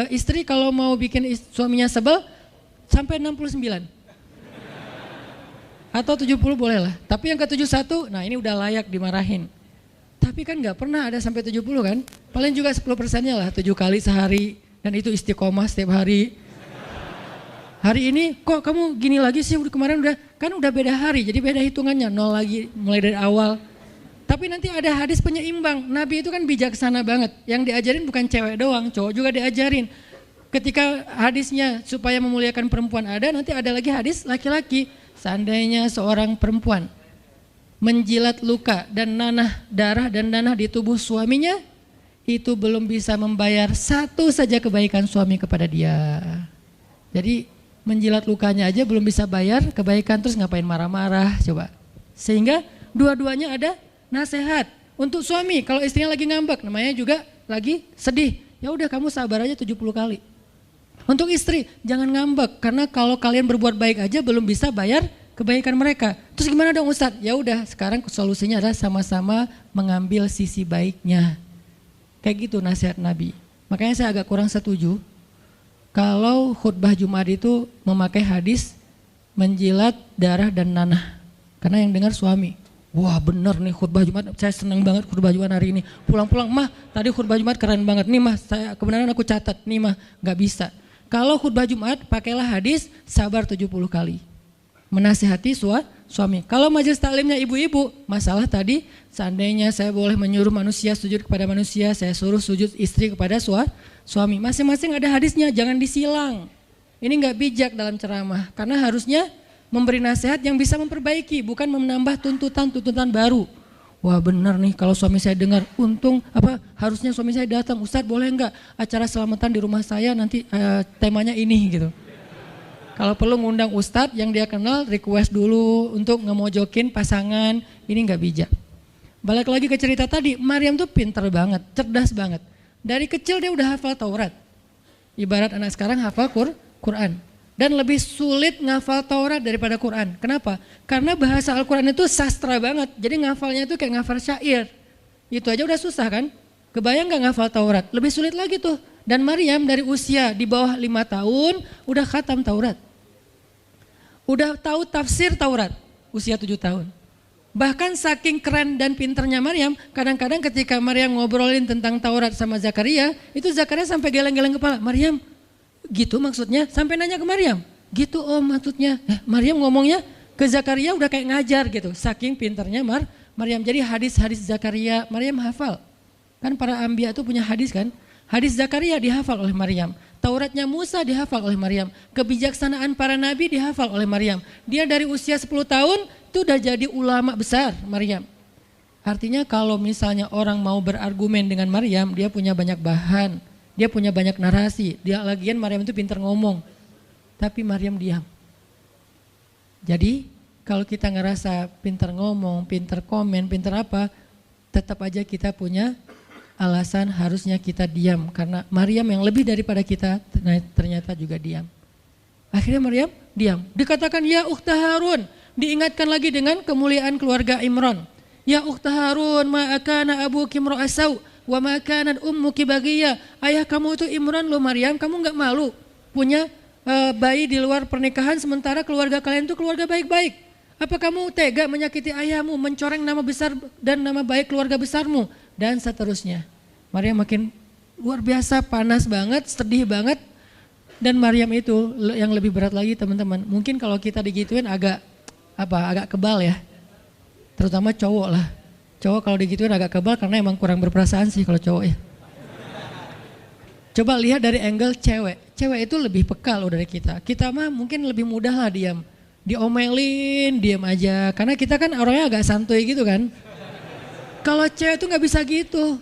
istri kalau mau bikin suaminya sebel sampai 69. Atau 70 boleh lah. Tapi yang ke-71, nah ini udah layak dimarahin. Tapi kan gak pernah ada sampai 70 kan. Paling juga 10%-nya lah, 7 kali sehari. Dan itu istiqomah setiap hari. Hari ini kok kamu gini lagi sih, kemarin udah beda hari. Jadi beda hitungannya, 0 lagi mulai dari awal. Tapi nanti ada hadis penyeimbang. Nabi itu kan bijaksana banget. Yang diajarin bukan cewek doang, cowok juga diajarin. Ketika hadisnya supaya memuliakan perempuan ada, nanti ada lagi hadis laki-laki. Seandainya seorang perempuan menjilat luka dan darah dan nanah di tubuh suaminya, itu belum bisa membayar satu saja kebaikan suami kepada dia. Jadi menjilat lukanya aja belum bisa bayar kebaikan, terus ngapain marah-marah coba. Sehingga dua-duanya ada nasihat untuk suami. Kalau istrinya lagi ngambek, namanya juga lagi sedih, ya udah kamu sabar aja 70 kali. Untuk istri, jangan ngambek, karena kalau kalian berbuat baik aja belum bisa bayar kebaikan mereka. Terus gimana dong Ustadz? Ya udah, sekarang solusinya adalah sama-sama mengambil sisi baiknya. Kayak gitu nasihat Nabi. Makanya saya agak kurang setuju kalau khutbah Jumat itu memakai hadis menjilat darah dan nanah. Karena yang dengar suami. Wah bener nih khutbah Jumat, saya senang banget khutbah Jumat hari ini. Pulang-pulang, mah tadi khutbah Jumat keren banget. Nih mah, kebenaran aku catat, nih mah gak bisa. Kalau khutbah Jumat pakailah hadis sabar 70 kali. Menasihati suami. Kalau majelis taklimnya ibu-ibu, masalah tadi seandainya saya boleh menyuruh manusia sujud kepada manusia, saya suruh sujud istri kepada suami. Masing-masing ada hadisnya, jangan disilang. Ini gak bijak dalam ceramah, karena harusnya memberi nasihat yang bisa memperbaiki, bukan menambah tuntutan baru. Wah benar nih kalau suami saya dengar, harusnya suami saya datang, Ustadz boleh enggak acara selamatan di rumah saya nanti temanya ini gitu. Kalau perlu ngundang Ustadz yang dia kenal, request dulu untuk ngemojokin pasangan, ini enggak bijak. Balik lagi ke cerita tadi, Maryam tuh pinter banget, cerdas banget. Dari kecil dia udah hafal Taurat. Ibarat anak sekarang hafal Quran. Dan lebih sulit ngafal Taurat daripada Quran. Kenapa? Karena bahasa Al-Quran itu sastra banget. Jadi ngafalnya itu kayak ngafal syair. Itu aja udah susah kan? Kebayang gak ngafal Taurat? Lebih sulit lagi tuh. Dan Maryam dari usia di bawah 5 tahun udah khatam Taurat. Udah tahu tafsir Taurat usia 7 tahun. Bahkan saking keren dan pinternya Maryam, kadang-kadang ketika Maryam ngobrolin tentang Taurat sama Zakaria, itu Zakaria sampai geleng-geleng kepala. Maryam, gitu maksudnya? Sampai nanya ke Maryam. Gitu om maksudnya. Maryam ngomongnya ke Zakaria udah kayak ngajar gitu. Saking pinternya Maryam. Jadi hadis-hadis Zakaria Maryam hafal. Kan para anbiya itu punya hadis kan. Hadis Zakaria dihafal oleh Maryam. Tauratnya Musa dihafal oleh Maryam. Kebijaksanaan para nabi dihafal oleh Maryam. Dia dari usia 10 tahun itu udah jadi ulama besar Maryam. Artinya kalau misalnya orang mau berargumen dengan Maryam, dia punya banyak bahan. Dia punya banyak narasi. Dia lagian Maryam itu pintar ngomong. Tapi Maryam diam. Jadi kalau kita ngerasa pintar ngomong, pintar komen, pintar apa, tetap aja kita punya alasan harusnya kita diam. Karena Maryam yang lebih daripada kita ternyata juga diam. Akhirnya Maryam diam. Dikatakan ya ukhta Harun. Diingatkan lagi dengan kemuliaan keluarga Imran. Ya ukhta Harun ma'akana abuki mra'asau. Wa ma kanat ummuki baghiya. Ayah kamu itu Imran loh Maryam, kamu enggak malu punya bayi di luar pernikahan sementara keluarga kalian itu keluarga baik-baik. Apa kamu tega menyakiti ayahmu, mencoreng nama besar dan nama baik keluarga besarmu dan seterusnya. Maryam makin luar biasa panas banget, sedih banget. Dan Maryam itu yang lebih berat lagi teman-teman. Mungkin kalau kita digituin agak kebal ya. Terutama cowok lah. Cowok kalau digituin agak kebal karena emang kurang berperasaan sih kalau cowok ya. Coba lihat dari angle cewek. Cewek itu lebih peka loh dari kita. Kita mah mungkin lebih mudah lah diam. Diomelin, diam aja. Karena kita kan orangnya agak santuy gitu kan. Kalau cewek itu gak bisa gitu.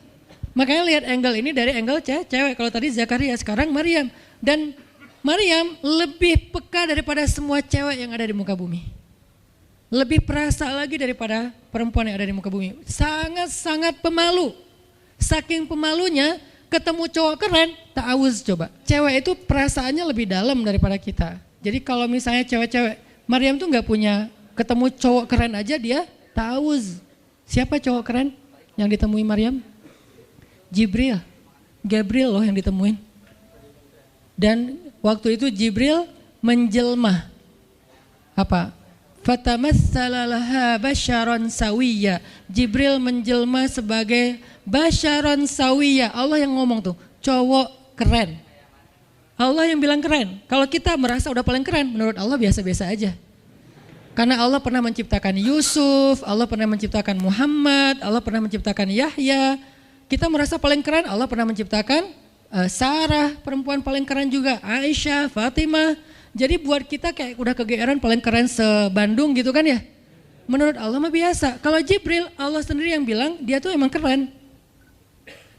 Makanya lihat angle ini dari angle cewek. Kalau tadi Zakaria, sekarang Maryam. Dan Maryam lebih peka daripada semua cewek yang ada di muka bumi. Lebih perasa lagi daripada perempuan yang ada di muka bumi. Sangat-sangat pemalu. Saking pemalunya ketemu cowok keren, ta'awuz coba. Cewek itu perasaannya lebih dalam daripada kita. Jadi kalau misalnya cewek-cewek, Maryam tuh gak punya ketemu cowok keren aja dia ta'awuz. Siapa cowok keren yang ditemui Maryam? Jibril. Gabriel loh yang ditemuin. Dan waktu itu Jibril menjelma. Apa? Fatamassalaha basyaron sawiyya. Jibril menjelma sebagai basyaron sawiyya. Allah yang ngomong tuh, cowok keren. Allah yang bilang keren. Kalau kita merasa udah paling keren, menurut Allah biasa-biasa aja. Karena Allah pernah menciptakan Yusuf, Allah pernah menciptakan Muhammad, Allah pernah menciptakan Yahya. Kita merasa paling keren, Allah pernah menciptakan Sarah, perempuan paling keren juga, Aisyah, Fatimah. Jadi buat kita kayak udah kegeeran paling keren se-Bandung gitu kan ya. Menurut Allah mah biasa. Kalau Jibril, Allah sendiri yang bilang dia tuh emang keren.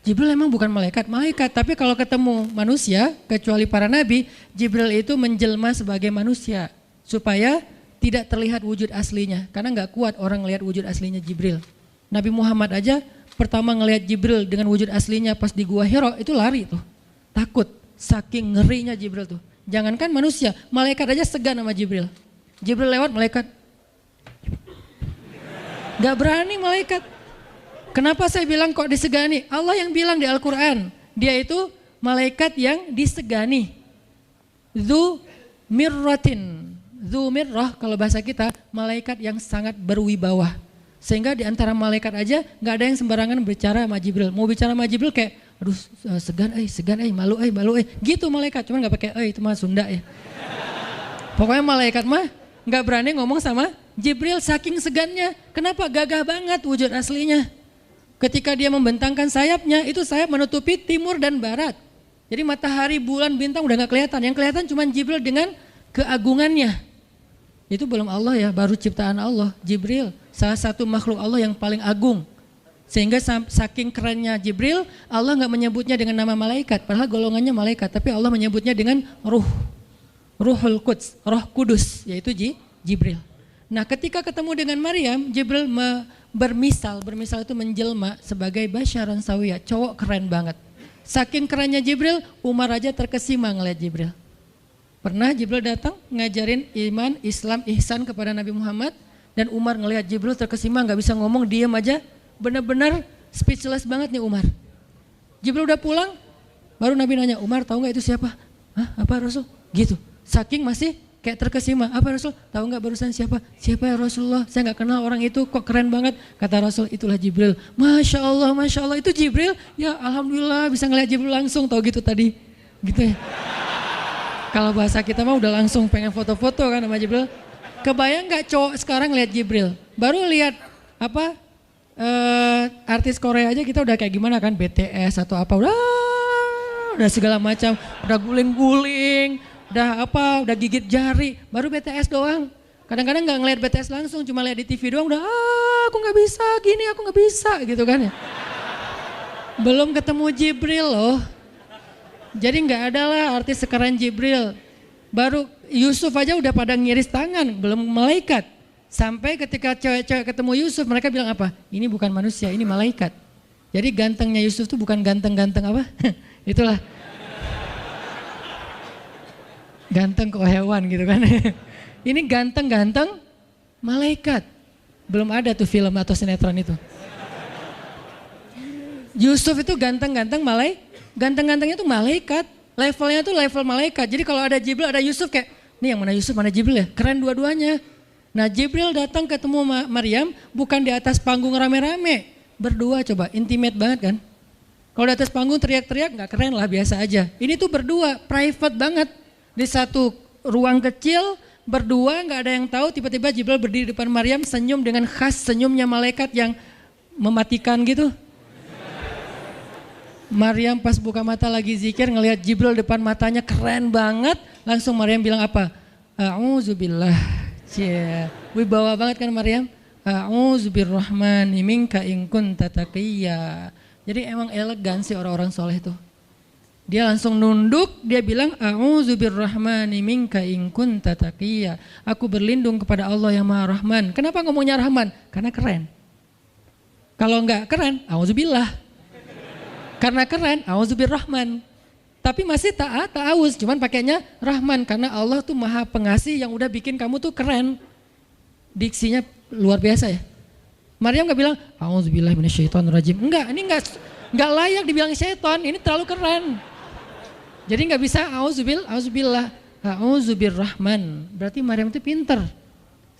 Jibril emang bukan malaikat, tapi kalau ketemu manusia, kecuali para nabi, Jibril itu menjelma sebagai manusia. Supaya tidak terlihat wujud aslinya. Karena gak kuat orang ngelihat wujud aslinya Jibril. Nabi Muhammad aja pertama ngelihat Jibril dengan wujud aslinya pas di Gua Hira itu lari tuh. Takut, saking ngerinya Jibril tuh. Jangankan manusia, malaikat aja segan sama Jibril. Jibril lewat malaikat. Gak berani malaikat. Kenapa saya bilang kok disegani? Allah yang bilang di Al-Quran. Dia itu malaikat yang disegani. Dzu mirratin. Dzu mirrah kalau bahasa kita, malaikat yang sangat berwibawa. Sehingga di antara malaikat aja gak ada yang sembarangan bicara sama Jibril. Mau bicara sama Jibril kayak, aduh segan, malu, gitu malaikat. Cuman gak pakai, itu mah Sunda ya. Pokoknya malaikat mah gak berani ngomong sama Jibril saking segannya. Kenapa? Gagah banget wujud aslinya. Ketika dia membentangkan sayapnya, itu sayap menutupi timur dan barat. Jadi matahari, bulan, bintang udah gak kelihatan. Yang kelihatan cuma Jibril dengan keagungannya. Itu belum Allah ya, baru ciptaan Allah. Jibril, salah satu makhluk Allah yang paling agung. Sehingga saking kerennya Jibril, Allah nggak menyebutnya dengan nama malaikat. Padahal golongannya malaikat, tapi Allah menyebutnya dengan ruh. Ruhul Quds, roh kudus, yaitu Jibril. Nah ketika ketemu dengan Maryam, Jibril bermisal itu menjelma sebagai basyaran sawiyah, cowok keren banget. Saking kerennya Jibril, Umar aja terkesima ngeliat Jibril. Pernah Jibril datang ngajarin iman, Islam, ihsan kepada Nabi Muhammad, dan Umar ngelihat Jibril terkesima, nggak bisa ngomong, diem aja, benar-benar speechless banget nih Umar. Jibril udah pulang, baru Nabi nanya, Umar tahu nggak itu siapa? Hah, apa Rasul? Gitu. Saking masih kayak terkesima, apa Rasul? Tahu nggak barusan siapa? Siapa ya Rasulullah? Saya nggak kenal orang itu, kok keren banget. Kata Rasul, itulah Jibril. Masya Allah, itu Jibril. Ya Alhamdulillah bisa ngeliat Jibril langsung, tahu gitu tadi. Gitu ya. Kalau bahasa kita mah udah langsung pengen foto-foto kan sama Jibril. Kebayang nggak cowok sekarang lihat Jibril? Baru lihat apa artis Korea aja kita udah kayak gimana kan, BTS atau apa, udah segala macam, udah guling-guling, udah gigit jari. Baru BTS doang. Kadang-kadang nggak ngeliat BTS langsung, cuma lihat di TV doang udah aku nggak bisa gini, aku nggak bisa gitu kan ya. Belum ketemu Jibril loh. Jadi nggak ada lah artis sekeren Jibril. Baru Yusuf aja udah pada ngiris tangan, belum malaikat. Sampai ketika cewek-cewek ketemu Yusuf, mereka bilang apa? Ini bukan manusia, ini malaikat. Jadi gantengnya Yusuf tuh bukan ganteng-ganteng apa? Itulah. Ganteng kok hewan gitu kan. Ini ganteng-ganteng malaikat. Belum ada tuh film atau sinetron itu. Yusuf itu ganteng-ganteng ganteng-gantengnya tuh malaikat, levelnya tuh level malaikat. Jadi kalau ada Jibril, ada Yusuf kayak, nih yang mana Yusuf, mana Jibril ya? Keren dua-duanya. Nah Jibril datang ketemu Maryam bukan di atas panggung rame-rame, berdua coba, intimate banget kan? Kalau di atas panggung teriak-teriak nggak keren lah, biasa aja. Ini tuh berdua, private banget. Di satu ruang kecil, berdua nggak ada yang tahu, tiba-tiba Jibril berdiri di depan Maryam, senyum dengan khas senyumnya malaikat yang mematikan gitu. Maryam pas buka mata lagi zikir ngelihat Jibril depan matanya keren banget, langsung Maryam bilang apa? A'udzubillah. Cie, wibawa banget kan Maryam? A'udzubirrahmani minka in kunta taqiyya. Jadi emang elegan sih orang-orang soleh tuh. Dia langsung nunduk, dia bilang A'udzubirrahmani minka in kunta taqiyya. Aku berlindung kepada Allah yang Maha Rahman. Kenapa ngomongnya Rahman? Karena keren. Kalau enggak keren, a'udzubillah. Karena keren, A'udzubirrahman. Tapi masih ta'awuz, cuman pakainya Rahman. Karena Allah tuh maha pengasih yang udah bikin kamu tuh keren. Diksinya luar biasa ya. Maryam gak bilang, A'udzubillahi minasyaitonirrajim. Enggak, ini enggak layak dibilang syaitan, ini terlalu keren. Jadi gak bisa A'udzubillah, A'udzubirrahman. Berarti Maryam itu pinter.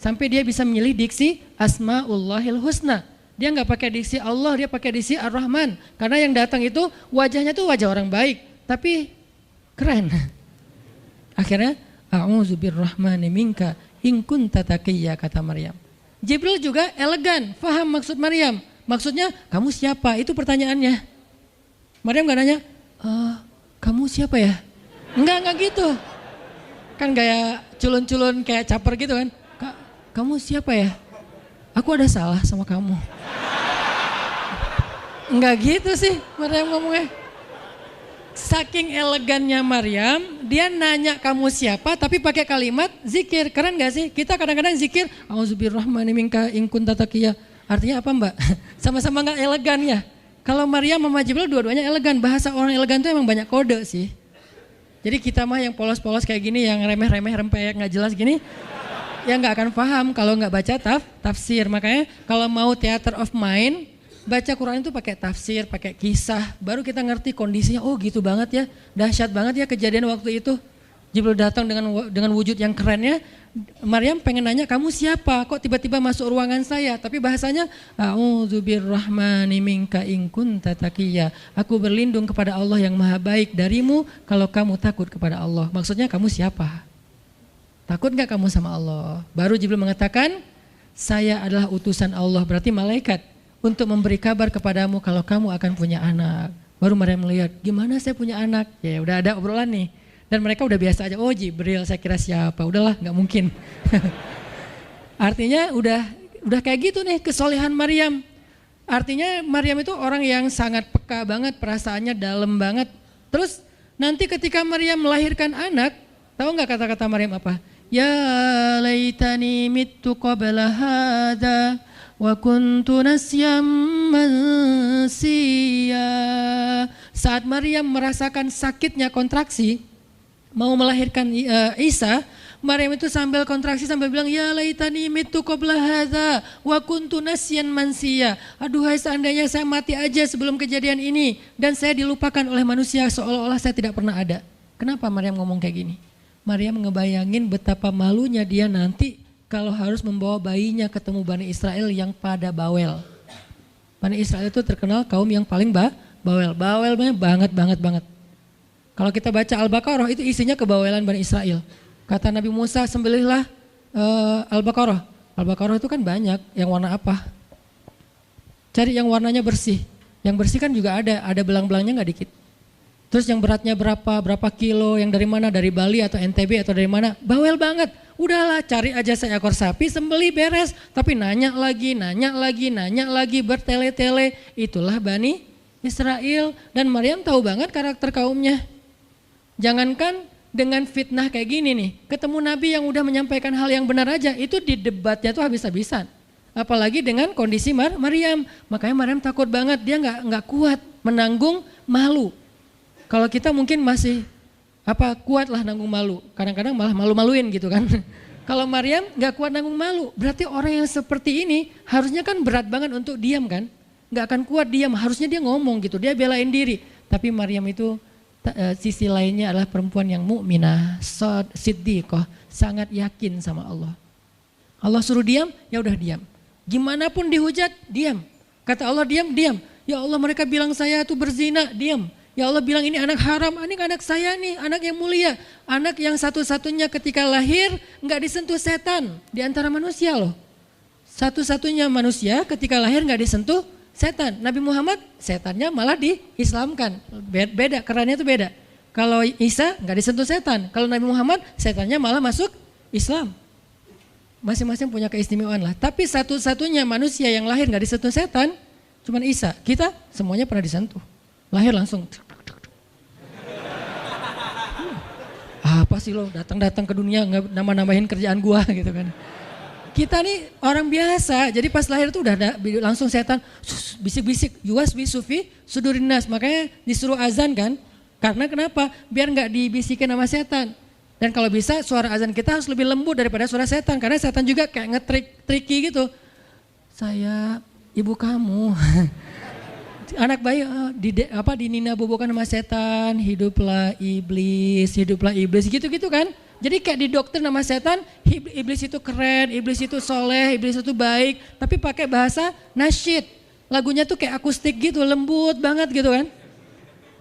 Sampai dia bisa memilih diksi Asmaullahil Husna. Dia nggak pakai diksi Allah, dia pakai diksi Ar-Rahman. Karena yang datang itu wajahnya tuh wajah orang baik, tapi keren. Akhirnya, A'udzubirrahmani minka in kunta taqiyya, kata Maryam. Jibril juga elegan, faham maksud Maryam. Maksudnya, kamu siapa? Itu pertanyaannya. Maryam nggak nanya, kamu siapa ya? Enggak gitu. Kan gaya culun-culun kayak caper gitu kan. Kamu siapa ya? Aku ada salah sama kamu. Enggak gitu sih Maryam ngomongnya. Saking elegannya Maryam, dia nanya kamu siapa tapi pakai kalimat zikir. Keren gak sih? Kita kadang-kadang zikir, A'udzubirrahmani minka in kunta taqiyya. Artinya apa Mbak? Sama-sama gak elegan ya. Kalau Maryam sama Jibril dua-duanya elegan. Bahasa orang elegan tuh emang banyak kode sih. Jadi kita mah yang polos-polos kayak gini, yang remeh-remeh rempeyek gak jelas gini, ya nggak akan paham kalau nggak baca tafsir. Makanya kalau mau theater of mind, baca Quran itu pakai tafsir, pakai kisah, baru kita ngerti kondisinya. Oh gitu banget ya, dahsyat banget ya kejadian waktu itu. Jibril datang dengan wujud yang kerennya. Maryam pengen nanya, kamu siapa? Kok tiba-tiba masuk ruangan saya? Tapi bahasanya A'udzubirrahmani minka in kunta taqiyya. Aku berlindung kepada Allah yang maha baik darimu kalau kamu takut kepada Allah. Maksudnya kamu siapa? Takut gak kamu sama Allah? Baru Jibril mengatakan, saya adalah utusan Allah, berarti malaikat, untuk memberi kabar kepadamu kalau kamu akan punya anak. Baru Maryam melihat, gimana saya punya anak? Ya udah ada obrolan nih. Dan mereka udah biasa aja, oh Jibril, saya kira siapa? Udahlah, gak mungkin. Artinya udah kayak gitu nih kesolehan Maryam. Artinya Maryam itu orang yang sangat peka banget, perasaannya dalam banget. Terus nanti ketika Maryam melahirkan anak, tahu nggak kata-kata Maryam apa? Ya laitani mittu qabla hadza wa kuntu nasyam mansiya. Saat Maryam merasakan sakitnya kontraksi, mau melahirkan Isa, Maryam itu sambil kontraksi sambil bilang ya laitani mittu qabla hadza wa kuntu nasyan mansiya. Aduhai seandainya saya mati aja sebelum kejadian ini dan saya dilupakan oleh manusia seolah-olah saya tidak pernah ada. Kenapa Maryam ngomong kayak gini? Maryam ngebayangin betapa malunya dia nanti kalau harus membawa bayinya ketemu Bani Israel yang pada bawel. Bani Israel itu terkenal kaum yang paling bawel. Bawelnya banget. Kalau kita baca Al-Baqarah itu isinya kebawelan Bani Israel. Kata Nabi Musa, sembelihlah Al-Baqarah. Al-Baqarah itu kan banyak, yang warna apa? Cari yang warnanya bersih. Yang bersih kan juga ada belang-belangnya nggak dikit. Terus yang beratnya berapa kilo, yang dari mana? Dari Bali atau NTB atau dari mana? Bawel banget. Udahlah cari aja seekor sapi, sembelih beres. Tapi nanya lagi, bertele-tele. Itulah Bani Israel. Dan Maryam tahu banget karakter kaumnya. Jangankan dengan fitnah kayak gini nih, ketemu Nabi yang udah menyampaikan hal yang benar aja, itu di debatnya tuh habis-habisan. Apalagi dengan kondisi Maryam. Makanya Maryam takut banget, dia nggak kuat menanggung malu. Kalau kita mungkin masih kuat lah nanggung malu, kadang-kadang malah malu-maluin gitu kan. Kalau Maryam nggak kuat nanggung malu, berarti orang yang seperti ini harusnya kan berat banget untuk diam kan, nggak akan kuat diam, harusnya dia ngomong gitu, dia belain diri. Tapi Maryam itu sisi lainnya adalah perempuan yang mukminah, siddiqah, sangat yakin sama Allah. Allah suruh diam, ya udah diam. Gimana pun dihujat, diam. Kata Allah diam. Ya Allah mereka bilang saya tuh berzina, diam. Ya Allah bilang ini anak haram, ini anak saya nih, anak yang mulia. Anak yang satu-satunya ketika lahir nggak disentuh setan di antara manusia loh. Satu-satunya manusia ketika lahir nggak disentuh setan. Nabi Muhammad setannya malah diislamkan. Beda, kerannya itu beda. Kalau Isa nggak disentuh setan. Kalau Nabi Muhammad setannya malah masuk Islam. Masing-masing punya keistimewaan lah. Tapi satu-satunya manusia yang lahir nggak disentuh setan cuman Isa. Kita semuanya pernah disentuh. Lahir langsung. Apa sih lo datang-datang ke dunia nggak nambah-nambahin kerjaan gua gitu kan. Kita nih orang biasa, jadi pas lahir tuh udah ada langsung setan bisik-bisik, yuwas bisufi sudurin nas, makanya disuruh azan kan, karena kenapa? Biar nggak dibisikin sama setan. Dan kalau bisa suara azan kita harus lebih lembut daripada suara setan, karena setan juga kayak nge-tricky gitu. Saya ibu kamu, anak bayi dinina bobokan sama setan, hiduplah iblis gitu-gitu kan. Jadi kayak di dokter nama setan, iblis itu keren, iblis itu soleh, iblis itu baik. Tapi pakai bahasa nasyid. Lagunya tuh kayak akustik gitu, lembut banget gitu kan.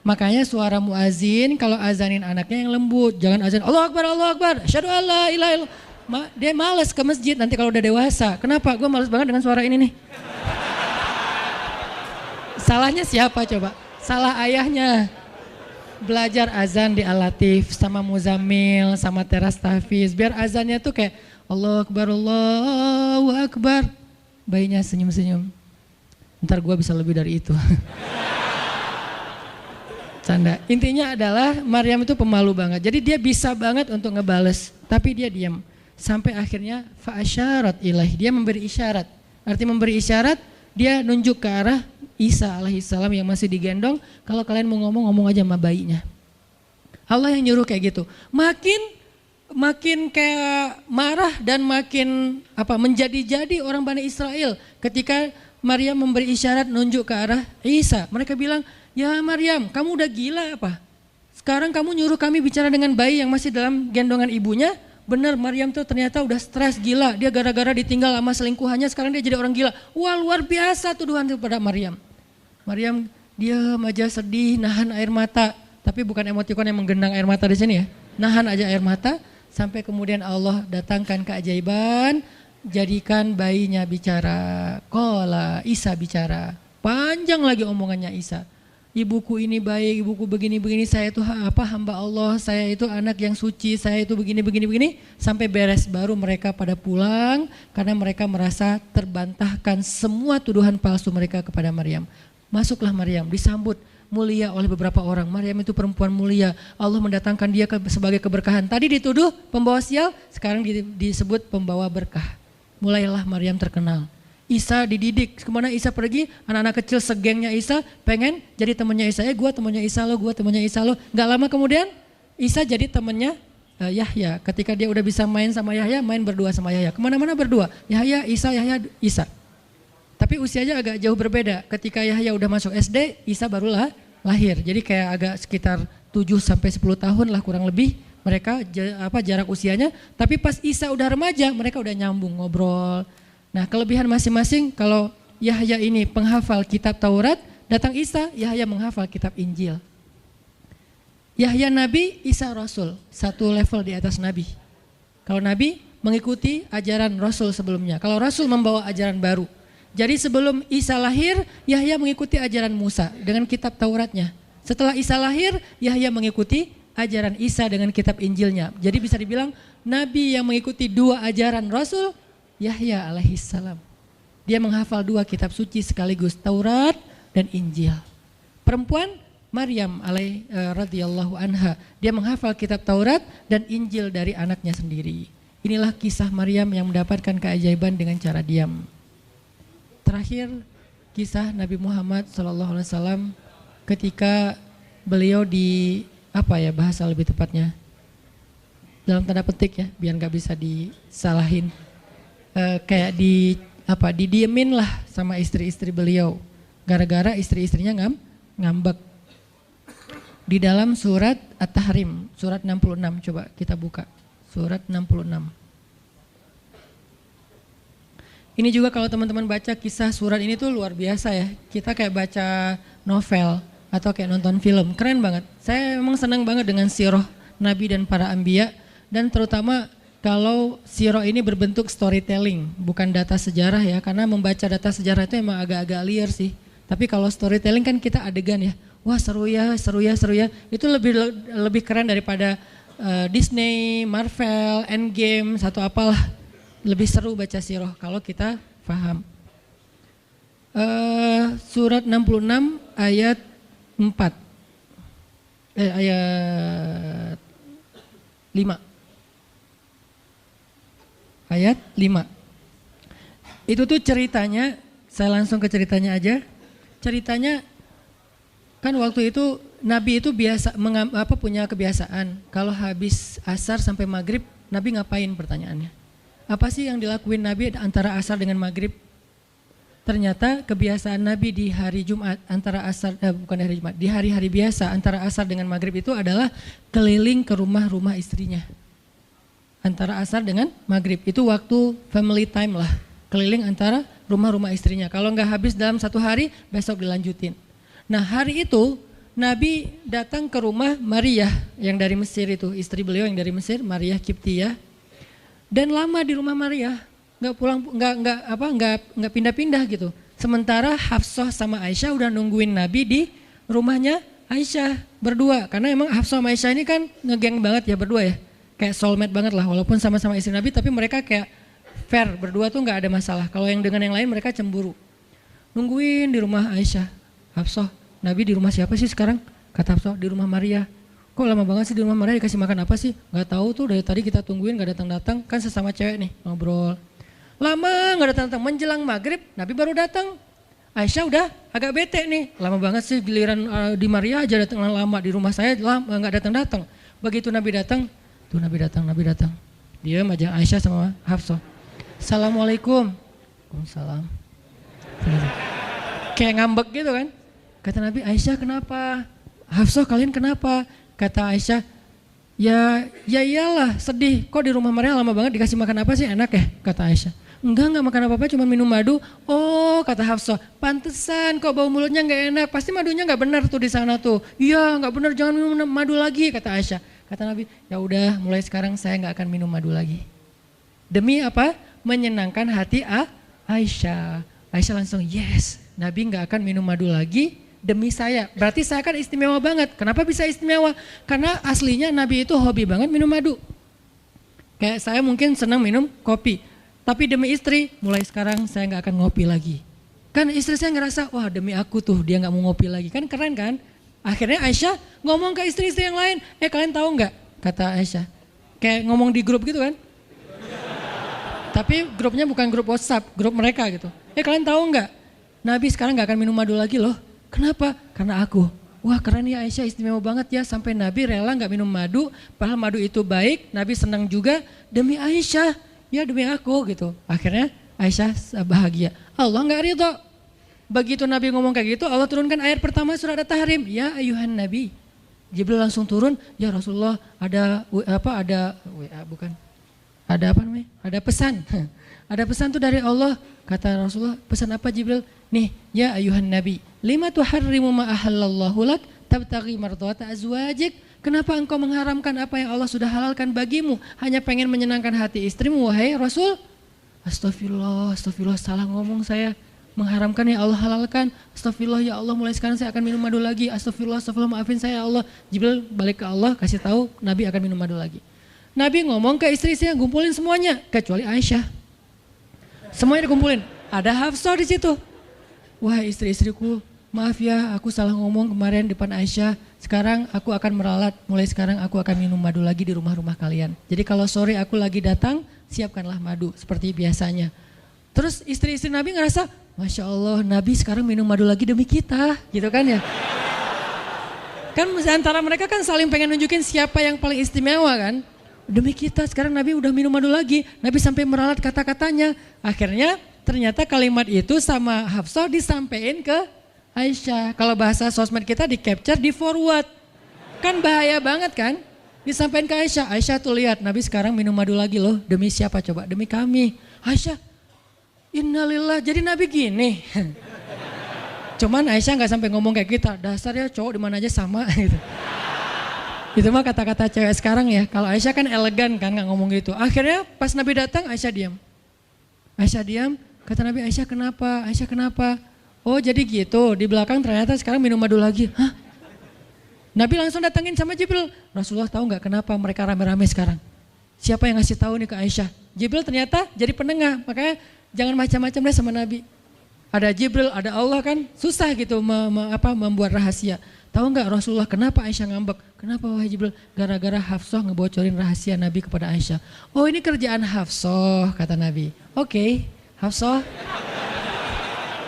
Makanya suara muazin kalau azanin anaknya yang lembut. Jangan azan Allah Akbar, asyhadu alla ilaha illallah. Dia malas ke masjid nanti kalau udah dewasa. Kenapa? Gue malas banget dengan suara ini nih. Salahnya siapa coba? Salah ayahnya. Belajar azan di Al-Latif sama Muzammil sama Teras Tahfiz biar azannya tuh kayak Allahu Akbar. Bayinya senyum-senyum. Ntar gue bisa lebih dari itu. Canda. Intinya adalah Maryam itu pemalu banget. Jadi dia bisa banget untuk ngebales, tapi dia diam. Sampai akhirnya fa'asyarat ilaih, dia memberi isyarat. Arti memberi isyarat, dia nunjuk ke arah Isa alaihissalam yang masih digendong, kalau kalian mau ngomong aja sama bayinya. Allah yang nyuruh kayak gitu. Makin kayak marah dan makin menjadi-jadi orang Bani Israel ketika Maryam memberi isyarat nunjuk ke arah Isa. Mereka bilang, "Ya Maryam, kamu udah gila apa? Sekarang kamu nyuruh kami bicara dengan bayi yang masih dalam gendongan ibunya?" Benar, Maryam tuh ternyata udah stres gila. Dia gara-gara ditinggal sama selingkuhannya, sekarang dia jadi orang gila. Wah, luar biasa tuduhan kepada Maryam. Maryam diam aja, sedih, nahan air mata. Tapi bukan emotikon yang menggenang air mata di sini ya. Nahan aja air mata sampai kemudian Allah datangkan keajaiban, jadikan bayinya bicara. Qala Isa bicara. Panjang lagi omongannya Isa. ibuku ini baik, ibuku begini-begini, saya itu hamba Allah, saya itu anak yang suci, saya itu begini-begini, sampai beres baru mereka pada pulang karena mereka merasa terbantahkan semua tuduhan palsu mereka kepada Maryam. Masuklah Maryam, disambut mulia oleh beberapa orang. Maryam itu perempuan mulia, Allah mendatangkan dia sebagai keberkahan. Tadi dituduh pembawa sial, sekarang disebut pembawa berkah. Mulailah Maryam terkenal. Isa dididik, kemana Isa pergi, anak-anak kecil segengnya Isa pengen jadi temannya Isa. Gue temannya Isa lo, gue temannya Isa lo. Gak lama kemudian Isa jadi temannya Yahya. Ketika dia udah bisa main sama Yahya, main berdua sama Yahya. Kemana-mana berdua, Yahya, Isa. Tapi usianya agak jauh berbeda. Ketika Yahya udah masuk SD, Isa barulah lahir. Jadi kayak agak sekitar 7-10 tahun lah kurang lebih mereka jarak usianya. Tapi pas Isa udah remaja, mereka udah nyambung ngobrol. Nah, kelebihan masing-masing, kalau Yahya ini penghafal kitab Taurat, datang Isa, Yahya menghafal kitab Injil. Yahya Nabi, Isa Rasul, satu level di atas Nabi. Kalau Nabi mengikuti ajaran Rasul sebelumnya, kalau Rasul membawa ajaran baru. Jadi sebelum Isa lahir, Yahya mengikuti ajaran Musa dengan kitab Tauratnya. Setelah Isa lahir, Yahya mengikuti ajaran Isa dengan kitab Injilnya. Jadi bisa dibilang Nabi yang mengikuti dua ajaran Rasul, Yahya alaihissalam. Dia menghafal dua kitab suci sekaligus, Taurat dan Injil. Perempuan, Maryam radhiyallahu anha. Dia menghafal kitab Taurat dan Injil dari anaknya sendiri. Inilah kisah Maryam yang mendapatkan keajaiban dengan cara diam. Terakhir, kisah Nabi Muhammad SAW ketika beliau bahasa lebih tepatnya, dalam tanda petik ya, biar nggak bisa disalahin, kayak didiemin lah sama istri-istri beliau, gara-gara istri-istrinya ngambek. Di dalam surat At-Tahrim, surat 66, coba kita buka, surat 66. Ini juga kalau teman-teman baca kisah surat ini tuh luar biasa ya. Kita kayak baca novel atau kayak nonton film, keren banget. Saya memang senang banget dengan sirah Nabi dan para anbiya, dan terutama kalau sirah ini berbentuk storytelling, bukan data sejarah ya, karena membaca data sejarah itu emang agak-agak liar sih. Tapi kalau storytelling kan kita adegan ya, wah seru ya, itu lebih keren daripada Disney, Marvel, Endgame, atau apalah. Lebih seru baca sirah kalau kita paham. Surat 66 ayat 4. Ayat 5. Ayat 5. Itu tuh ceritanya, saya langsung ke ceritanya aja. Ceritanya kan waktu itu Nabi itu punya kebiasaan kalau habis asar sampai maghrib, Nabi ngapain pertanyaannya? Apa sih yang dilakuin Nabi antara asar dengan maghrib? Ternyata kebiasaan Nabi di hari Jumat di hari-hari biasa antara asar dengan maghrib itu adalah keliling ke rumah-rumah istrinya. Antara asar dengan maghrib itu waktu family time lah, keliling antara rumah-rumah istrinya. Kalau nggak habis dalam satu hari, besok dilanjutin. Nah hari itu Nabi datang ke rumah Maria yang dari Mesir itu, istri beliau yang dari Mesir, Maria Kiptiyah. Dan lama di rumah Maria, nggak pindah-pindah gitu. Sementara Hafsah sama Aisyah udah nungguin Nabi di rumahnya Aisyah berdua, karena emang Hafsah sama Aisyah ini kan ngegeng banget ya berdua ya, kayak soulmate banget lah, walaupun sama-sama istri Nabi, tapi mereka kayak fair berdua tuh nggak ada masalah. Kalau yang dengan yang lain mereka cemburu. Nungguin di rumah Aisyah, Hafsah, Nabi di rumah siapa sih sekarang? Kata Hafsah, di rumah Maria. Kok lama banget sih di rumah Maria, dikasih makan apa sih? Gak tahu tuh, dari tadi kita tungguin gak datang-datang, kan sesama cewek nih ngobrol. Lama gak datang-datang, menjelang maghrib Nabi baru datang. Aisyah udah agak bete nih, lama banget sih giliran di Maria aja datang lama, di rumah saya lama gak datang-datang. Begitu Nabi datang, tuh Nabi datang. Diam aja Aisyah sama Hafsah. Assalamualaikum. Waalaikumsalam. Kayak ngambek gitu kan. Kata Nabi, Aisyah kenapa? Hafsah kalian kenapa? Kata Aisyah, ya iyalah sedih, kok di rumah Maria lama banget, dikasih makan apa sih, enak ya? Kata Aisyah, enggak makan apa-apa, cuma minum madu. Oh kata Hafsah, pantesan kok bau mulutnya gak enak, pasti madunya gak benar tuh di sana tuh. Iya gak benar, jangan minum madu lagi, kata Aisyah. Kata Nabi, ya udah mulai sekarang saya gak akan minum madu lagi. Demi apa? Menyenangkan hati Aisyah. Aisyah langsung yes, Nabi gak akan minum madu lagi, demi saya. Berarti saya kan istimewa banget. Kenapa bisa istimewa? Karena aslinya Nabi itu hobi banget minum madu. Kayak saya mungkin senang minum kopi. Tapi demi istri, mulai sekarang saya nggak akan ngopi lagi. Kan istri saya ngerasa, wah demi aku tuh dia nggak mau ngopi lagi. Kan keren kan? Akhirnya Aisyah ngomong ke istri-istri yang lain, kalian tahu nggak? Kata Aisyah. Kayak ngomong di grup gitu kan. Tapi grupnya bukan grup WhatsApp, grup mereka gitu. Kalian tahu nggak? Nabi sekarang nggak akan minum madu lagi loh. Kenapa? Karena aku. Wah keren ya Aisyah, istimewa banget ya. Sampai Nabi rela nggak minum madu, padahal madu itu baik. Nabi senang juga demi Aisyah, ya demi aku gitu. Akhirnya Aisyah bahagia. Allah nggak ridho. Begitu Nabi ngomong kayak gitu, Allah turunkan ayat pertama surat At-Tahrim. Ya ayuhan Nabi. Jibril langsung turun, ya Rasulullah ada pesan. Ada pesan tuh dari Allah. Kata Rasulullah, pesan apa Jibril? Nih, ya ayuhan Nabi, lima tuharrimu ma ahallallahu lak tabtaghi mardhata azwajik. Kenapa engkau mengharamkan apa yang Allah sudah halalkan bagimu? Hanya pengen menyenangkan hati istrimu, wahai Rasul? Astagfirullah, salah ngomong saya. Mengharamkan ya Allah halalkan. Astagfirullah ya Allah, mulai sekarang saya akan minum madu lagi. Astagfirullah, maafin saya ya Allah. Jibril balik ke Allah, kasih tahu Nabi akan minum madu lagi. Nabi ngomong ke istri-istrinya, ngumpulin semuanya kecuali Aisyah. Semuanya dikumpulin. Ada Hafsah di situ. Wah istri-istriku, maaf ya aku salah ngomong kemarin depan Aisyah. Sekarang aku akan meralat, mulai sekarang aku akan minum madu lagi di rumah-rumah kalian. Jadi kalau sore aku lagi datang, siapkanlah madu seperti biasanya. Terus istri-istri Nabi ngerasa, Masya Allah Nabi sekarang minum madu lagi demi kita, gitu kan ya. Kan antara mereka kan saling pengen nunjukin siapa yang paling istimewa kan. Demi kita sekarang Nabi udah minum madu lagi. Nabi sampai meralat kata-katanya. Akhirnya ternyata kalimat itu sama Hafsah disampaikan ke Aisyah. Kalau bahasa sosmed kita di capture, di forward. Kan bahaya banget kan. Disampaikan ke Aisyah. Aisyah tuh lihat Nabi sekarang minum madu lagi loh. Demi siapa coba? Demi kami. Aisyah, innalillah, jadi Nabi gini. Cuman Aisyah nggak sampai ngomong kayak kita. Dasarnya cowok di mana aja sama gitu. Itu mah kata-kata cewek sekarang ya. Kalau Aisyah kan elegan kan nggak ngomong gitu. Akhirnya pas Nabi datang Aisyah diam. Aisyah diam. Kata Nabi, Aisyah kenapa? Aisyah kenapa? Oh jadi gitu. Di belakang ternyata sekarang minum madu lagi. Hah? Nabi langsung datangin sama Jibril. Rasulullah tahu nggak kenapa mereka rame-rame sekarang? Siapa yang ngasih tahu nih ke Aisyah? Jibril ternyata jadi penengah. Makanya jangan macam-macam deh sama Nabi. Ada Jibril, ada Allah kan. Susah gitu membuat rahasia. Tahu nggak Rasulullah kenapa Aisyah ngambek? Kenapa wahai Jibril? Gara-gara Hafsah ngebocorin rahasia Nabi kepada Aisyah. Oh ini kerjaan Hafsah kata Nabi. Oke, Hafsah.